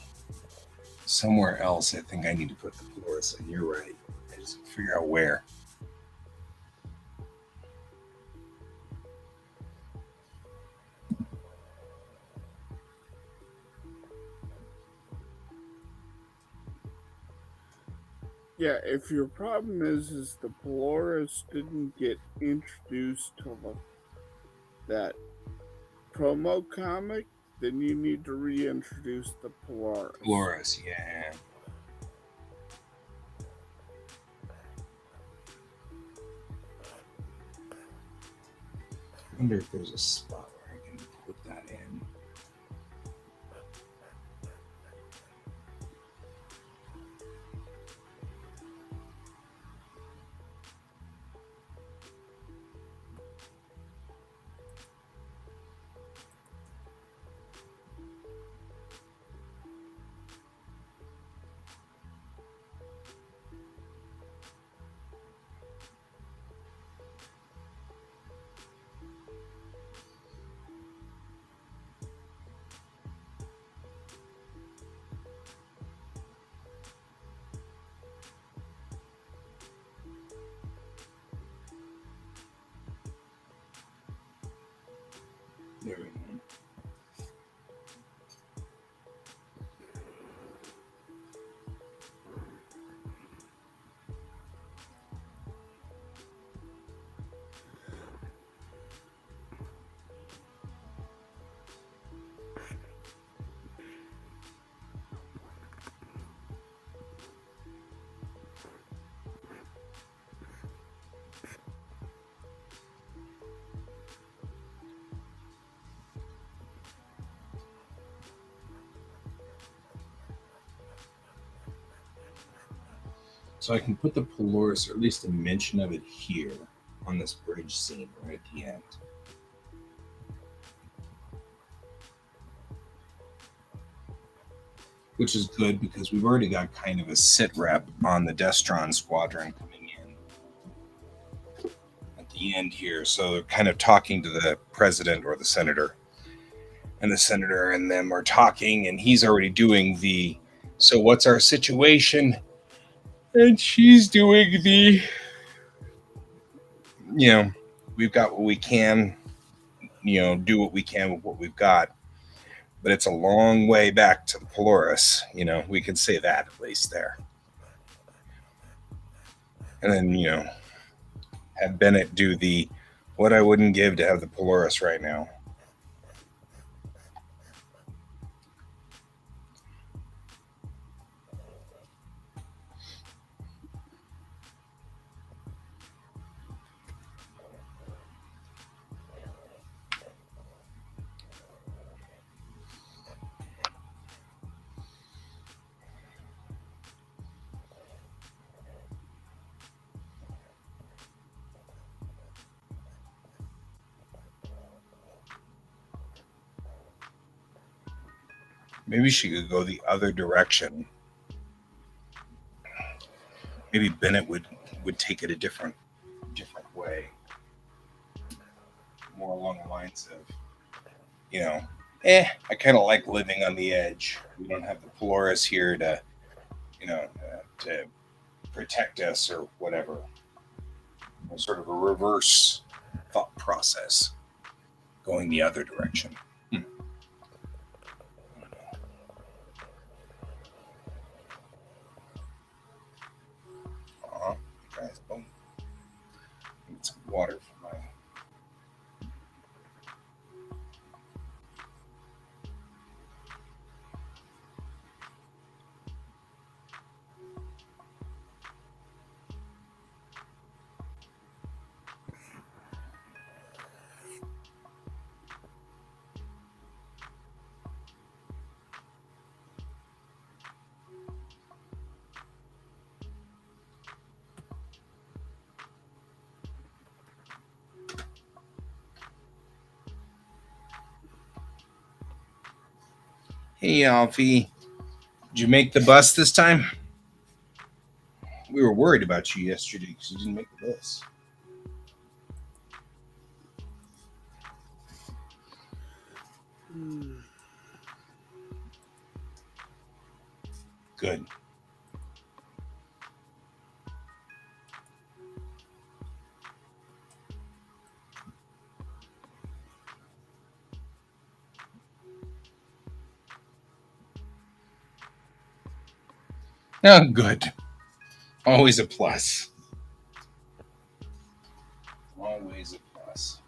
somewhere else. I think I need to put the fluorescent. You're right. I just figure out where. Yeah, if your problem is the Polaris didn't get introduced to that promo comic, then you need to reintroduce the Polaris. Polaris, yeah. I wonder if there's a spot where I can put that in. There we go. So I can put the Polaris, or at least a mention of it here on this bridge scene right at the end. Which is good because we've already got kind of a sit rep on the Destron squadron coming in at the end here. So they're kind of talking to the president or the senator. And the senator and them are talking, and he's already doing the, so what's our situation? And she's doing the, we've got what we can, do what we can with what we've got. But it's a long way back to the Polaris. We can say that at least there. And then, have Bennett do the what I wouldn't give to have the Polaris right now. Maybe she could go the other direction. Maybe Bennett would take it a different way, more along the lines of, I kind of like living on the edge. We don't have the Polaris here to, to protect us or whatever. Sort of a reverse thought process, going the other direction. Guys, boom. Need some water for my. Hey, Alfie. Did you make the bus this time? We were worried about you yesterday because you didn't make the bus. Good. Oh, good. Always a plus. Always a plus.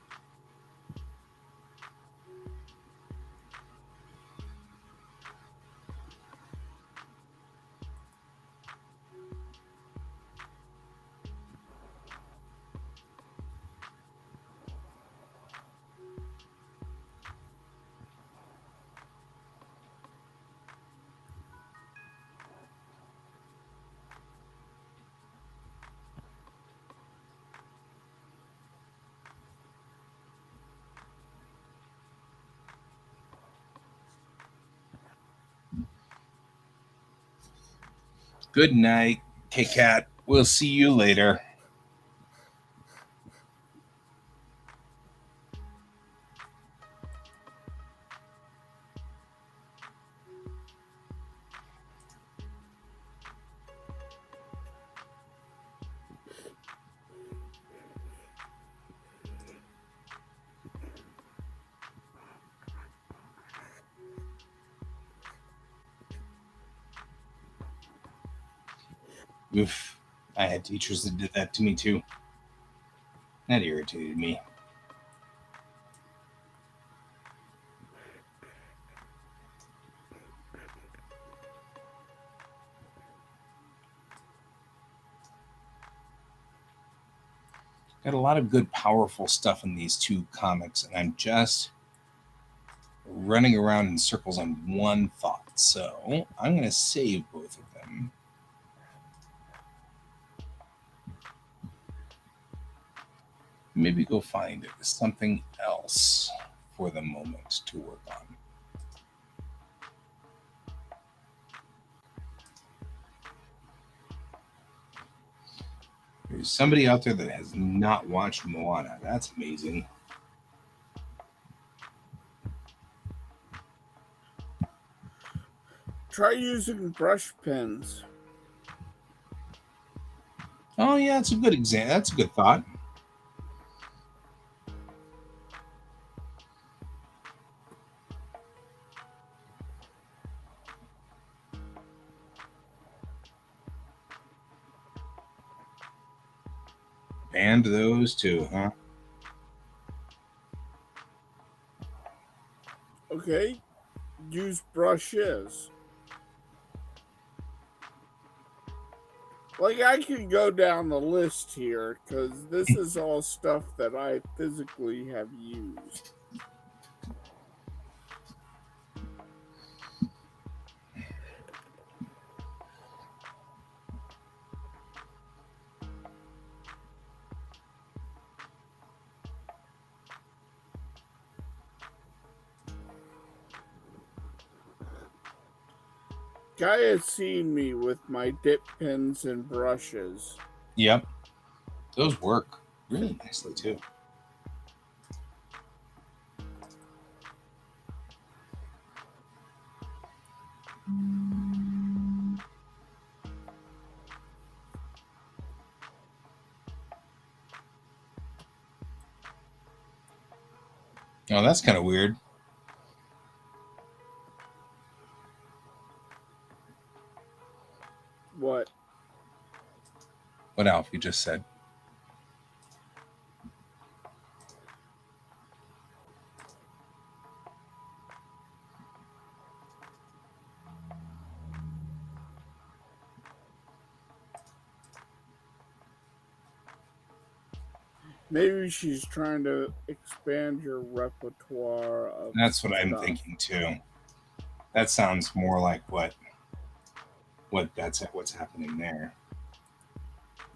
Good night, K-Cat. We'll see you later. Oof. I had teachers that did that to me too. That irritated me. Got a lot of good, powerful stuff in these two comics, and I'm just running around in circles on one thought. So I'm going to save both of them. Maybe go find something else for the moment to work on. There's somebody out there that has not watched Moana. That's amazing. Try using brush pens. Oh yeah, that's a good example. That's a good thought. Banned those too, huh? Okay, use brushes. Like, I could go down the list here, because this is all stuff that I physically have used. Guy has seen me with my dip pens and brushes. Yep. Those work really nicely too. Oh, that's kind of weird. What? What Alf you just said? Maybe she's trying to expand your repertoire of That's what I'm stuff. thinking too. That sounds more like what's happening there.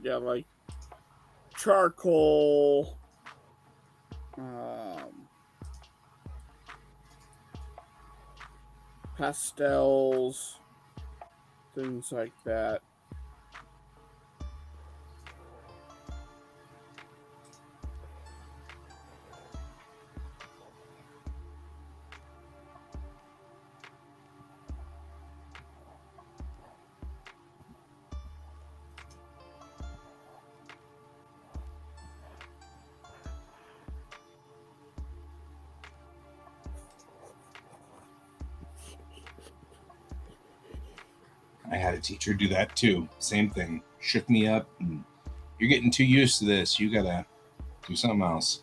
Yeah, like charcoal, pastels, things like that. I had a teacher do that too. Same thing. Shook me up. And you're getting too used to this. You gotta do something else.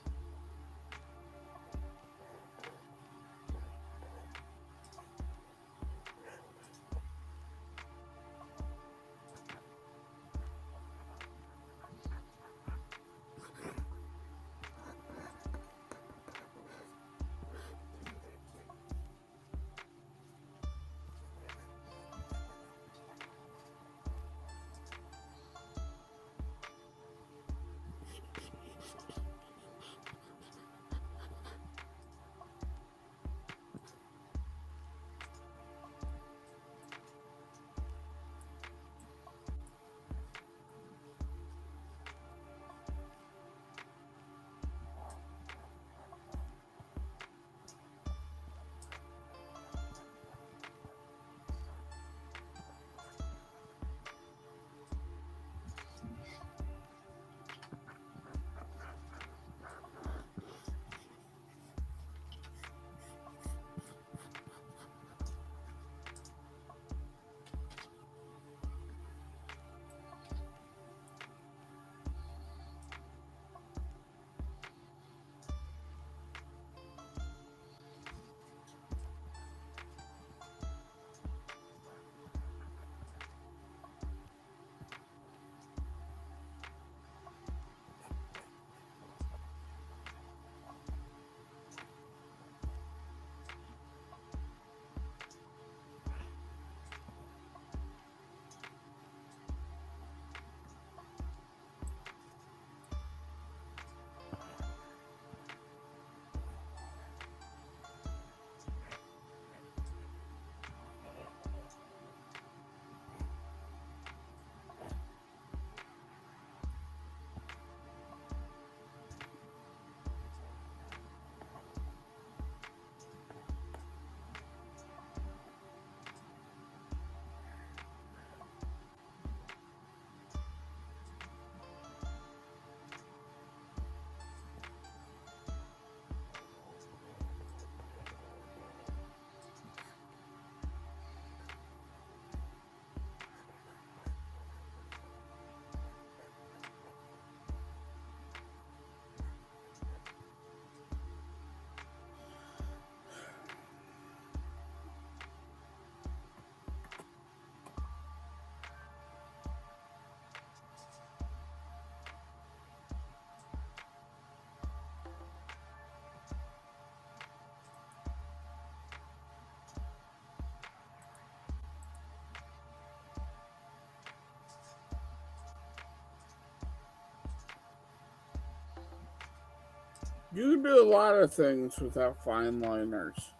You can do a lot of things without fine liners.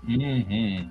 Mm-hmm.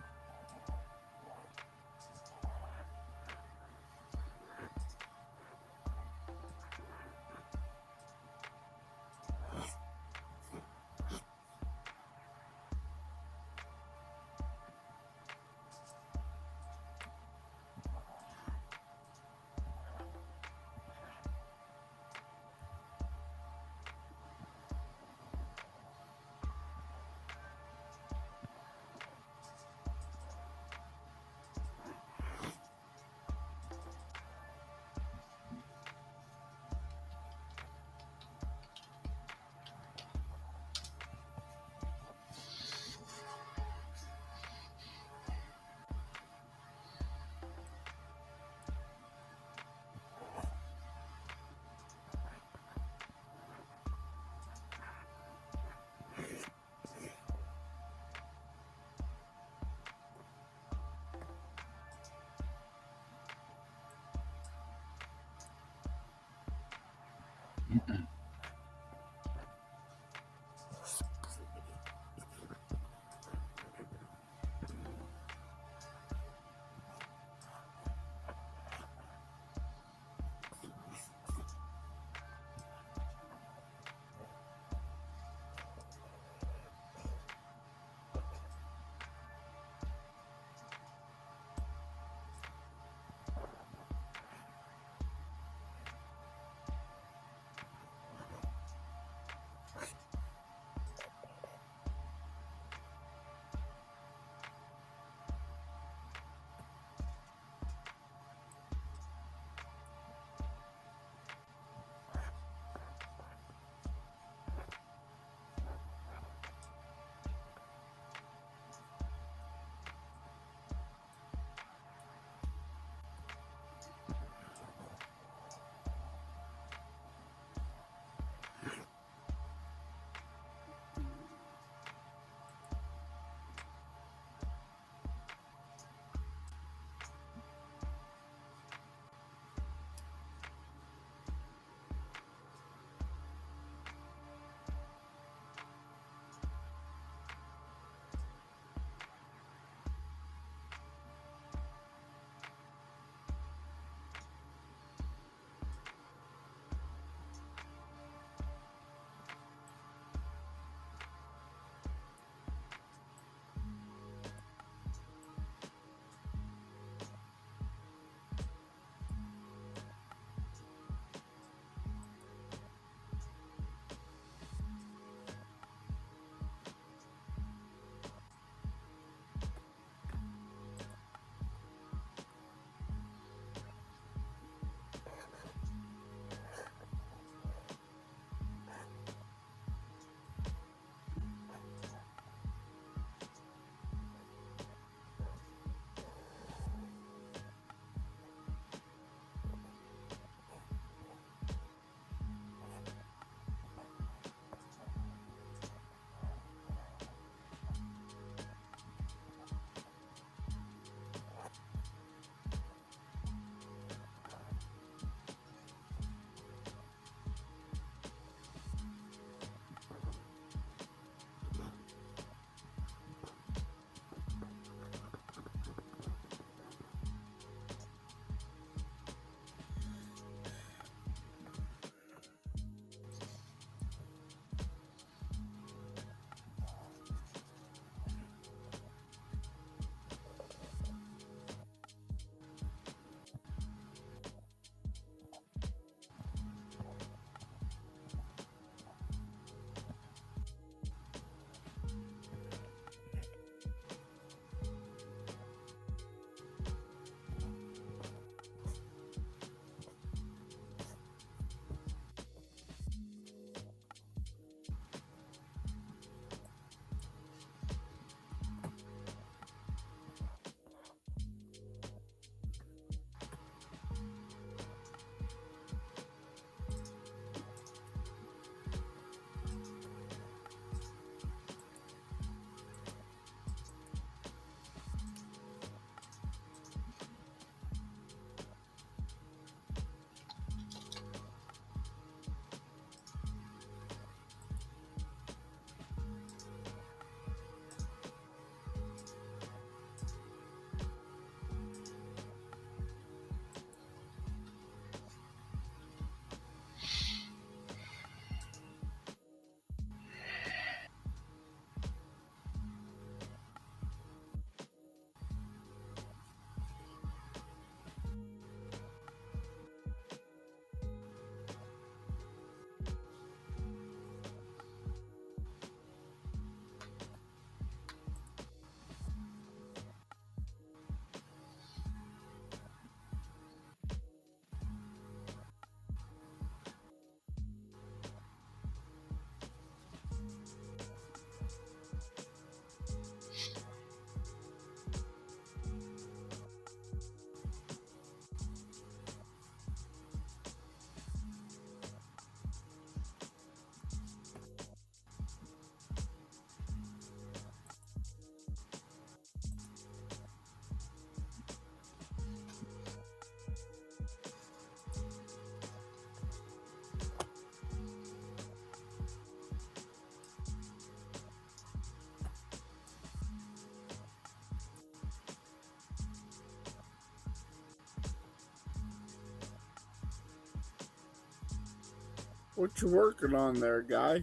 What you working on there, guy?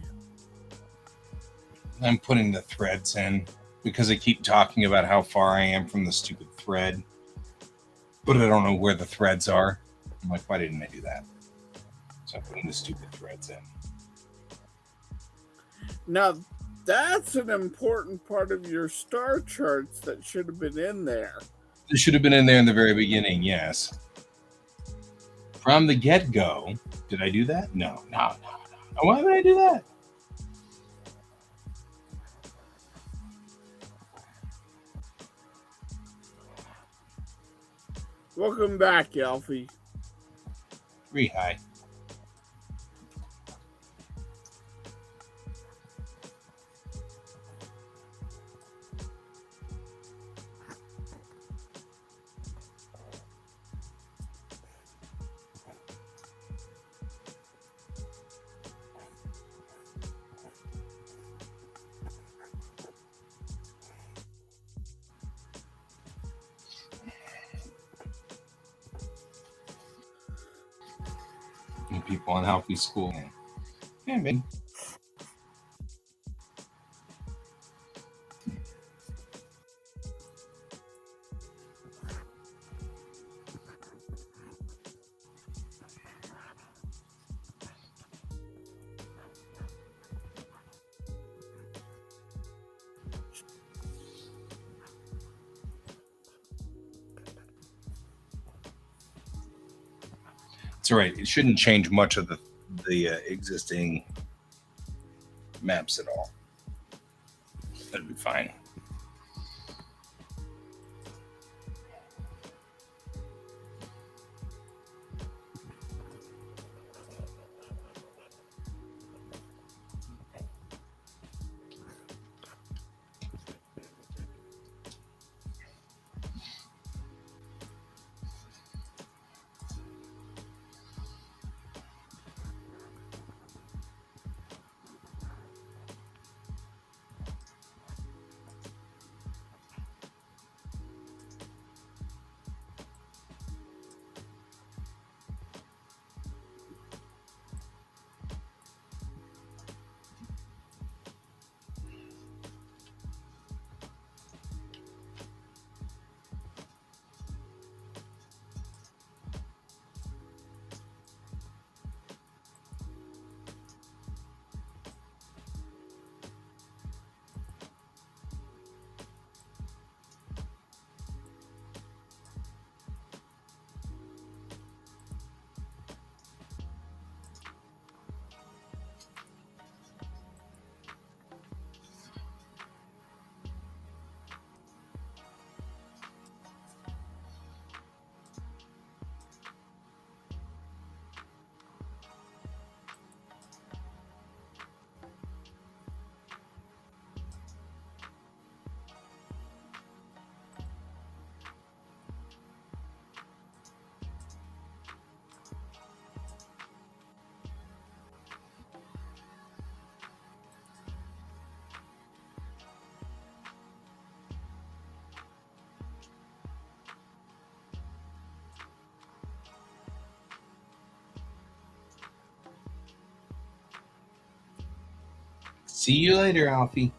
I'm putting the threads in because I keep talking about how far I am from the stupid thread, but I don't know where the threads are. I'm like, why didn't I do that? So I'm putting the stupid threads in. Now, that's an important part of your star charts that should have been in there. This should have been in there in the very beginning, yes. From the get-go. Did I do that? No. Why would I do that? Welcome back, Alfie. Re-hi. People in healthy school. Yeah, man. It's all right. It shouldn't change much of the existing maps at all. That'd be fine. See you later, Alfie.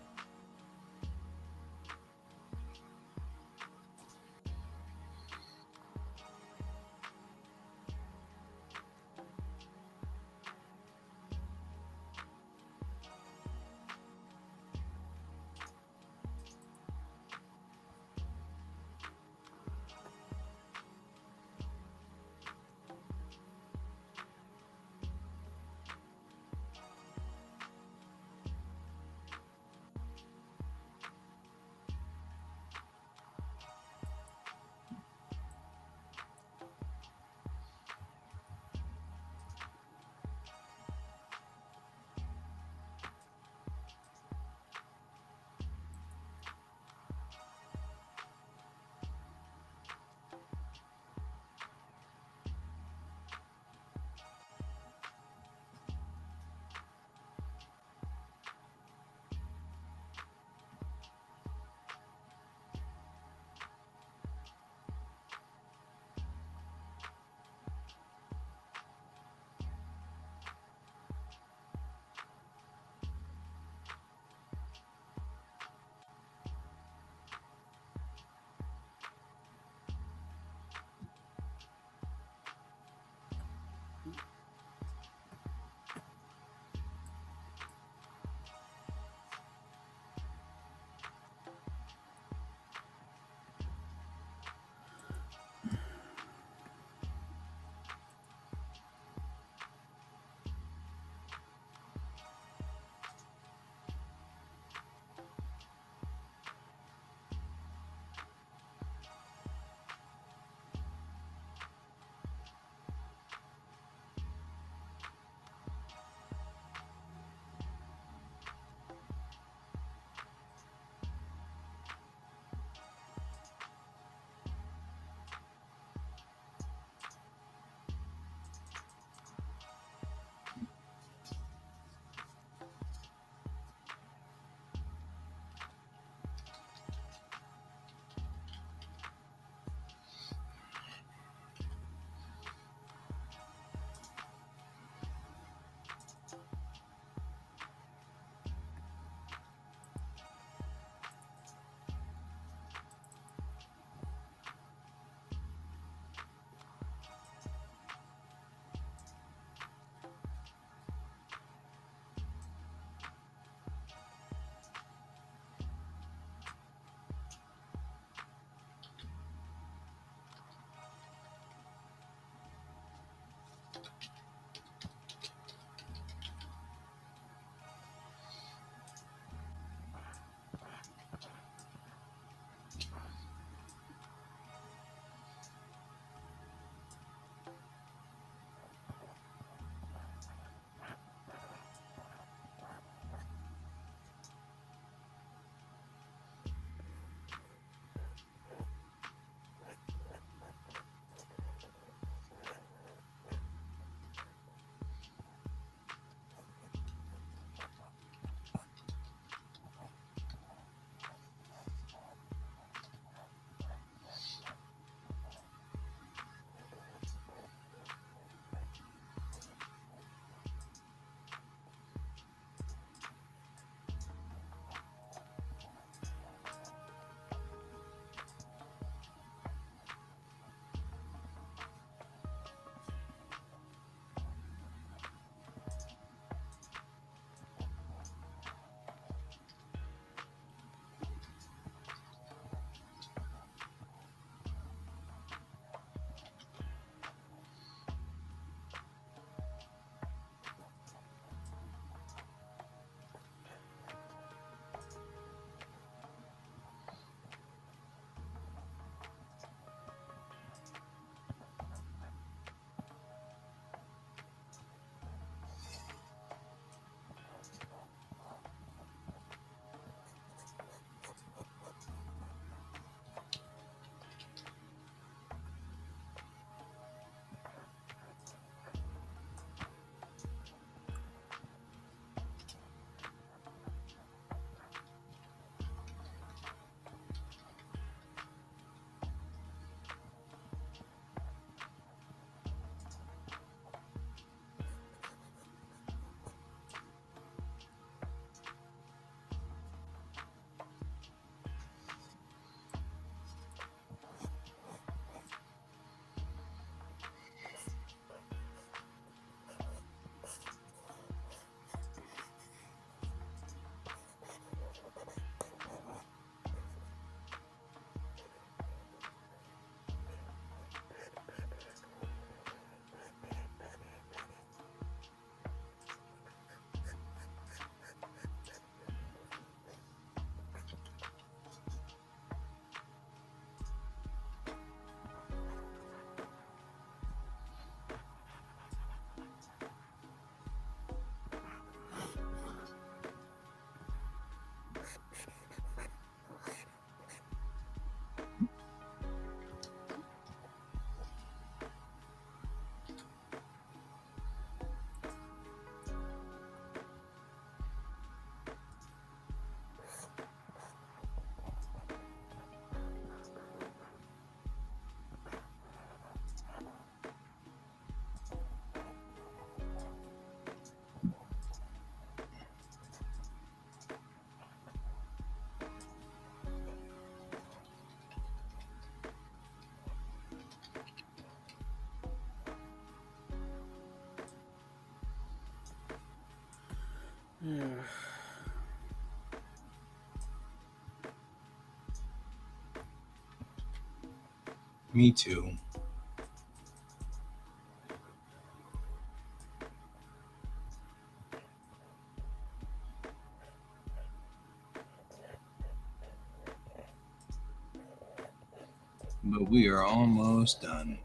Me too. But we are almost done.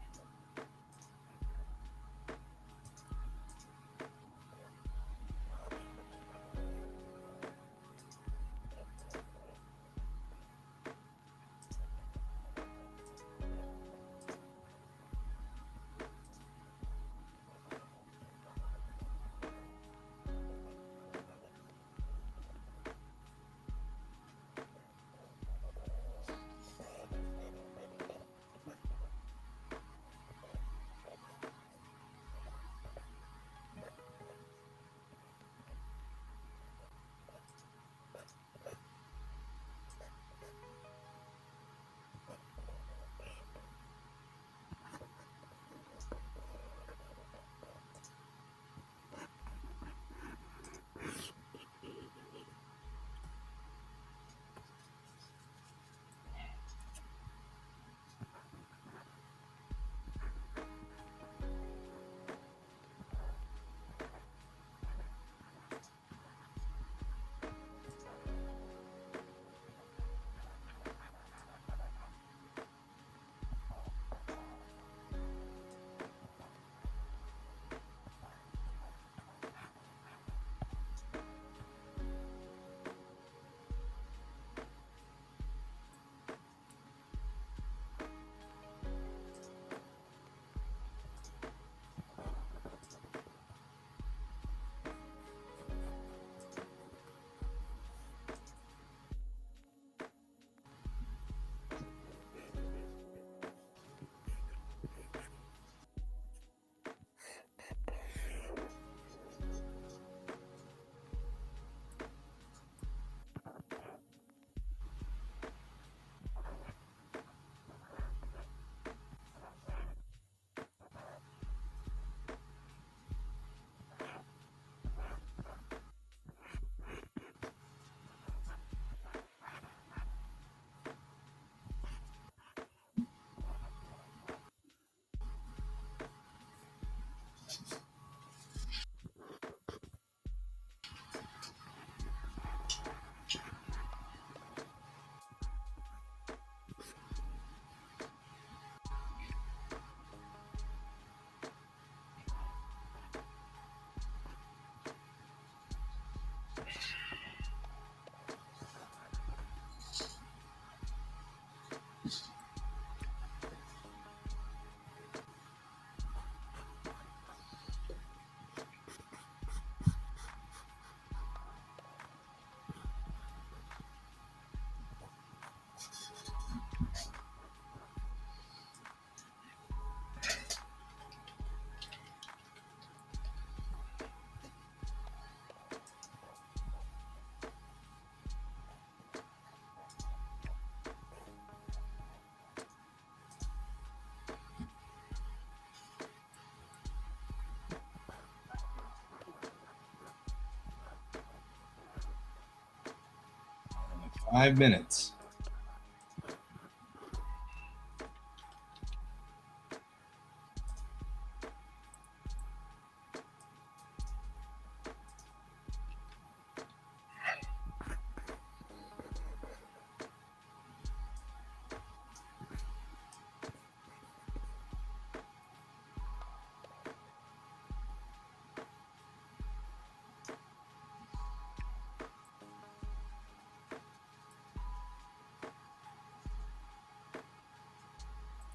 Only 5 minutes.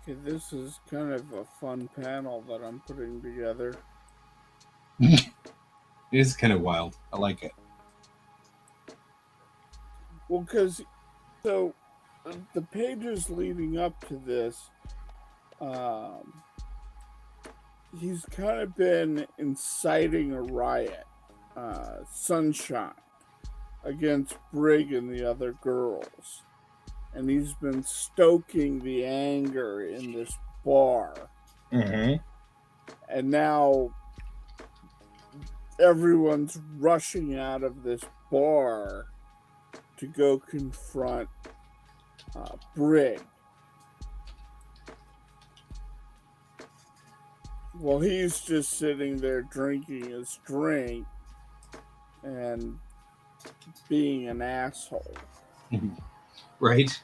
Okay, this is kind of a fun panel that I'm putting together. It is kind of wild. I like it. Well, because so the pages leading up to this, he's kind of been inciting a riot, Sunshine, against Brig and the other girls. And he's been stoking the anger in this bar. Mm-hmm. And now everyone's rushing out of this bar to go confront Brig. Well, he's just sitting there drinking his drink and being an asshole. Right?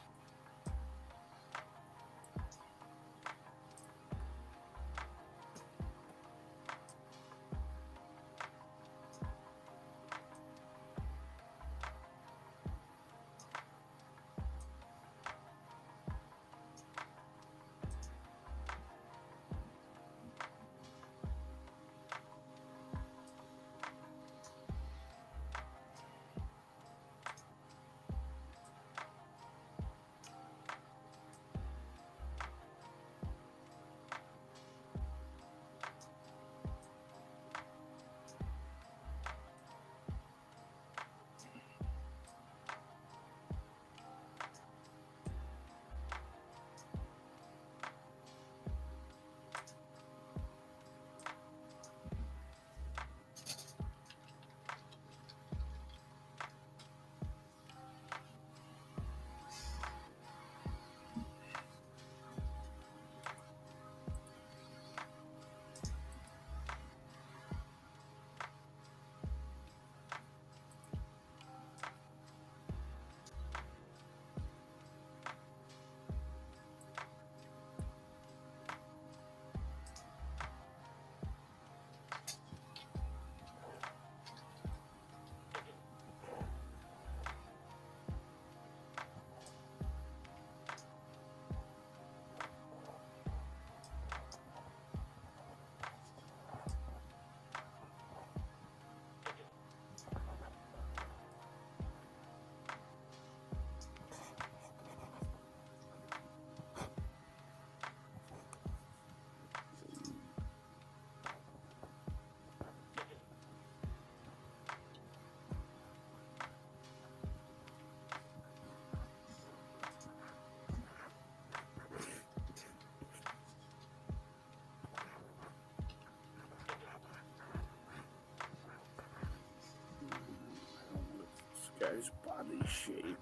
This guy's body shape.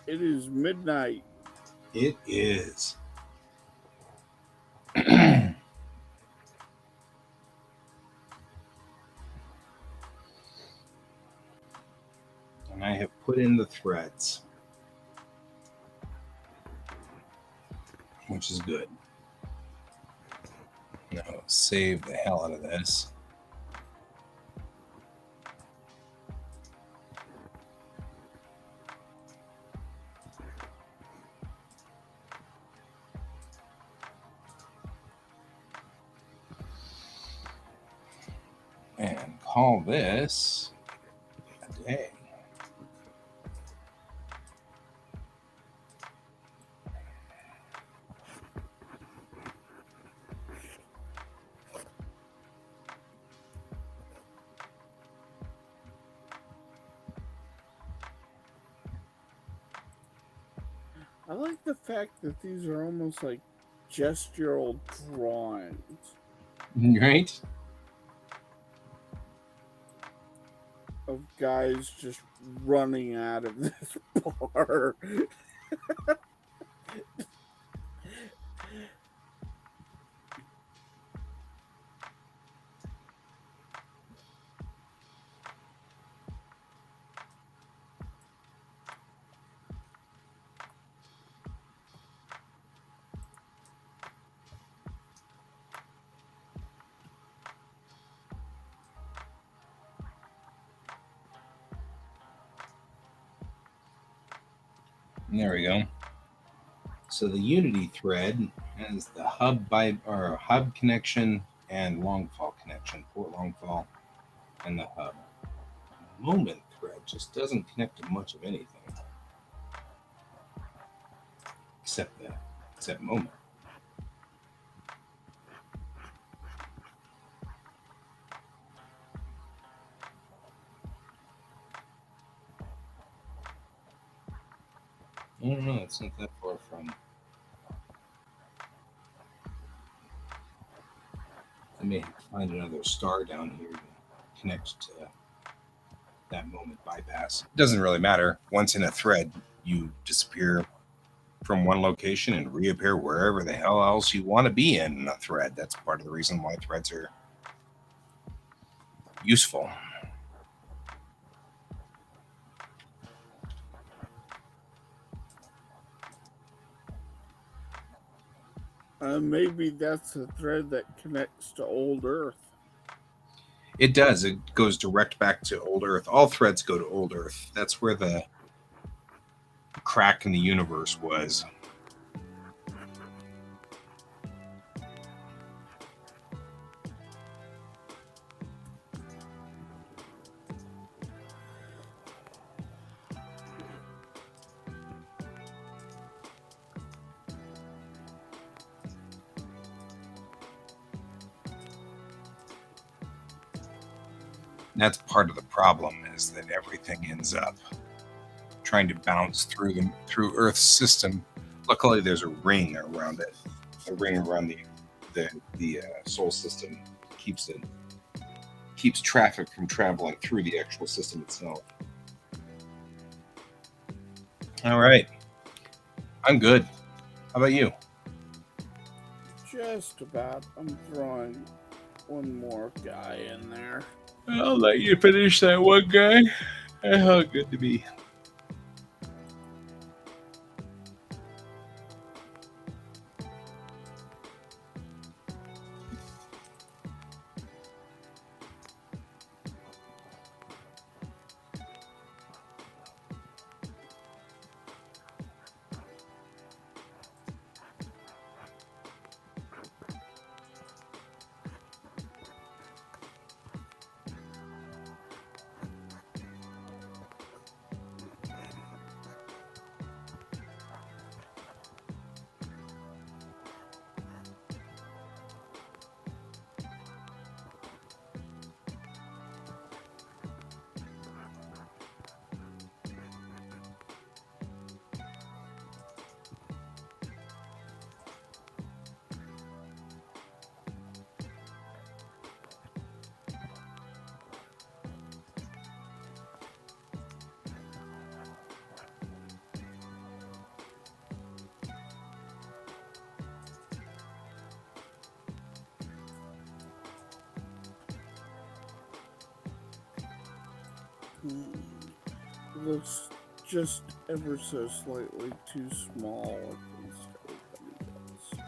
It is midnight. It is. And I have put in the threads, which is good. Now save the hell out of this. And call this a day. I like the fact that these are almost like gestural drawings Right? of guys just running out of this bar. There we go. So the Unity thread has the hub connection and Longfall connection, port Longfall, and the hub. Moment thread just doesn't connect to much of anything except Moment. I don't know. It's not that far from. I may have to find another star down here to connect to that Moment bypass. It doesn't really matter. Once in a thread, you disappear from one location and reappear wherever the hell else you want to be in a thread. That's part of the reason why threads are useful. Maybe that's a thread that connects to old Earth. It does. It goes direct back to old Earth. All threads go to old Earth. That's where the crack in the universe was. That's part of the problem, is that everything ends up trying to bounce through Earth's system. Luckily, there's a ring around it. A ring around the solar system keeps traffic from traveling through the actual system itself. All right, I'm good. How about you? Just about. I'm throwing one more guy in there. I'll let you finish that one guy. How good to be. Looks just ever so slightly too small. At least everybody does.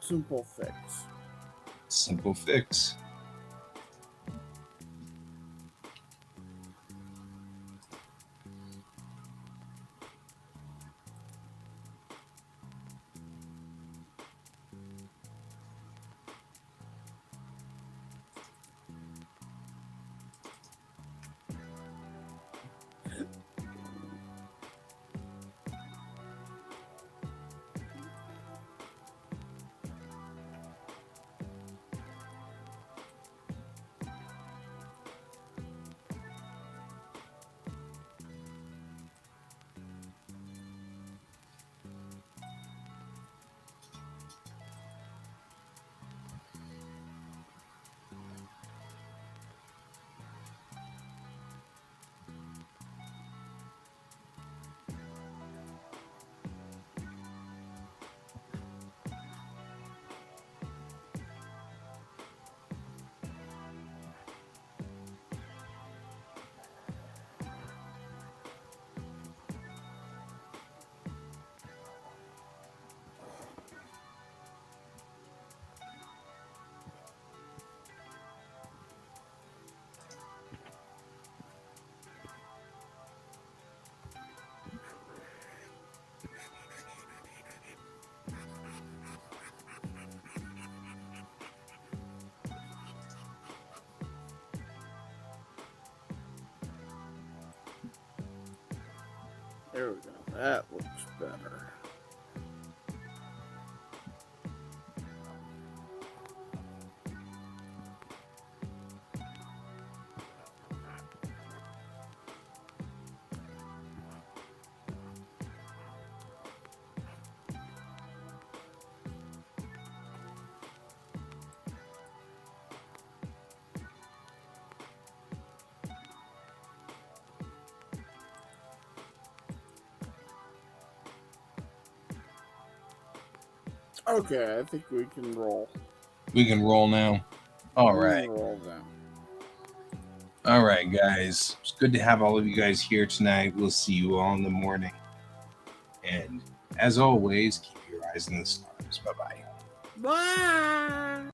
Simple fix. Simple fix. There we go. That looks better. Okay, I think we can roll. We can roll now. All We right. can roll now. All right, guys. It's good to have all of you guys here tonight. We'll see you all in the morning. And as always, keep your eyes on the stars. Bye-bye. Bye!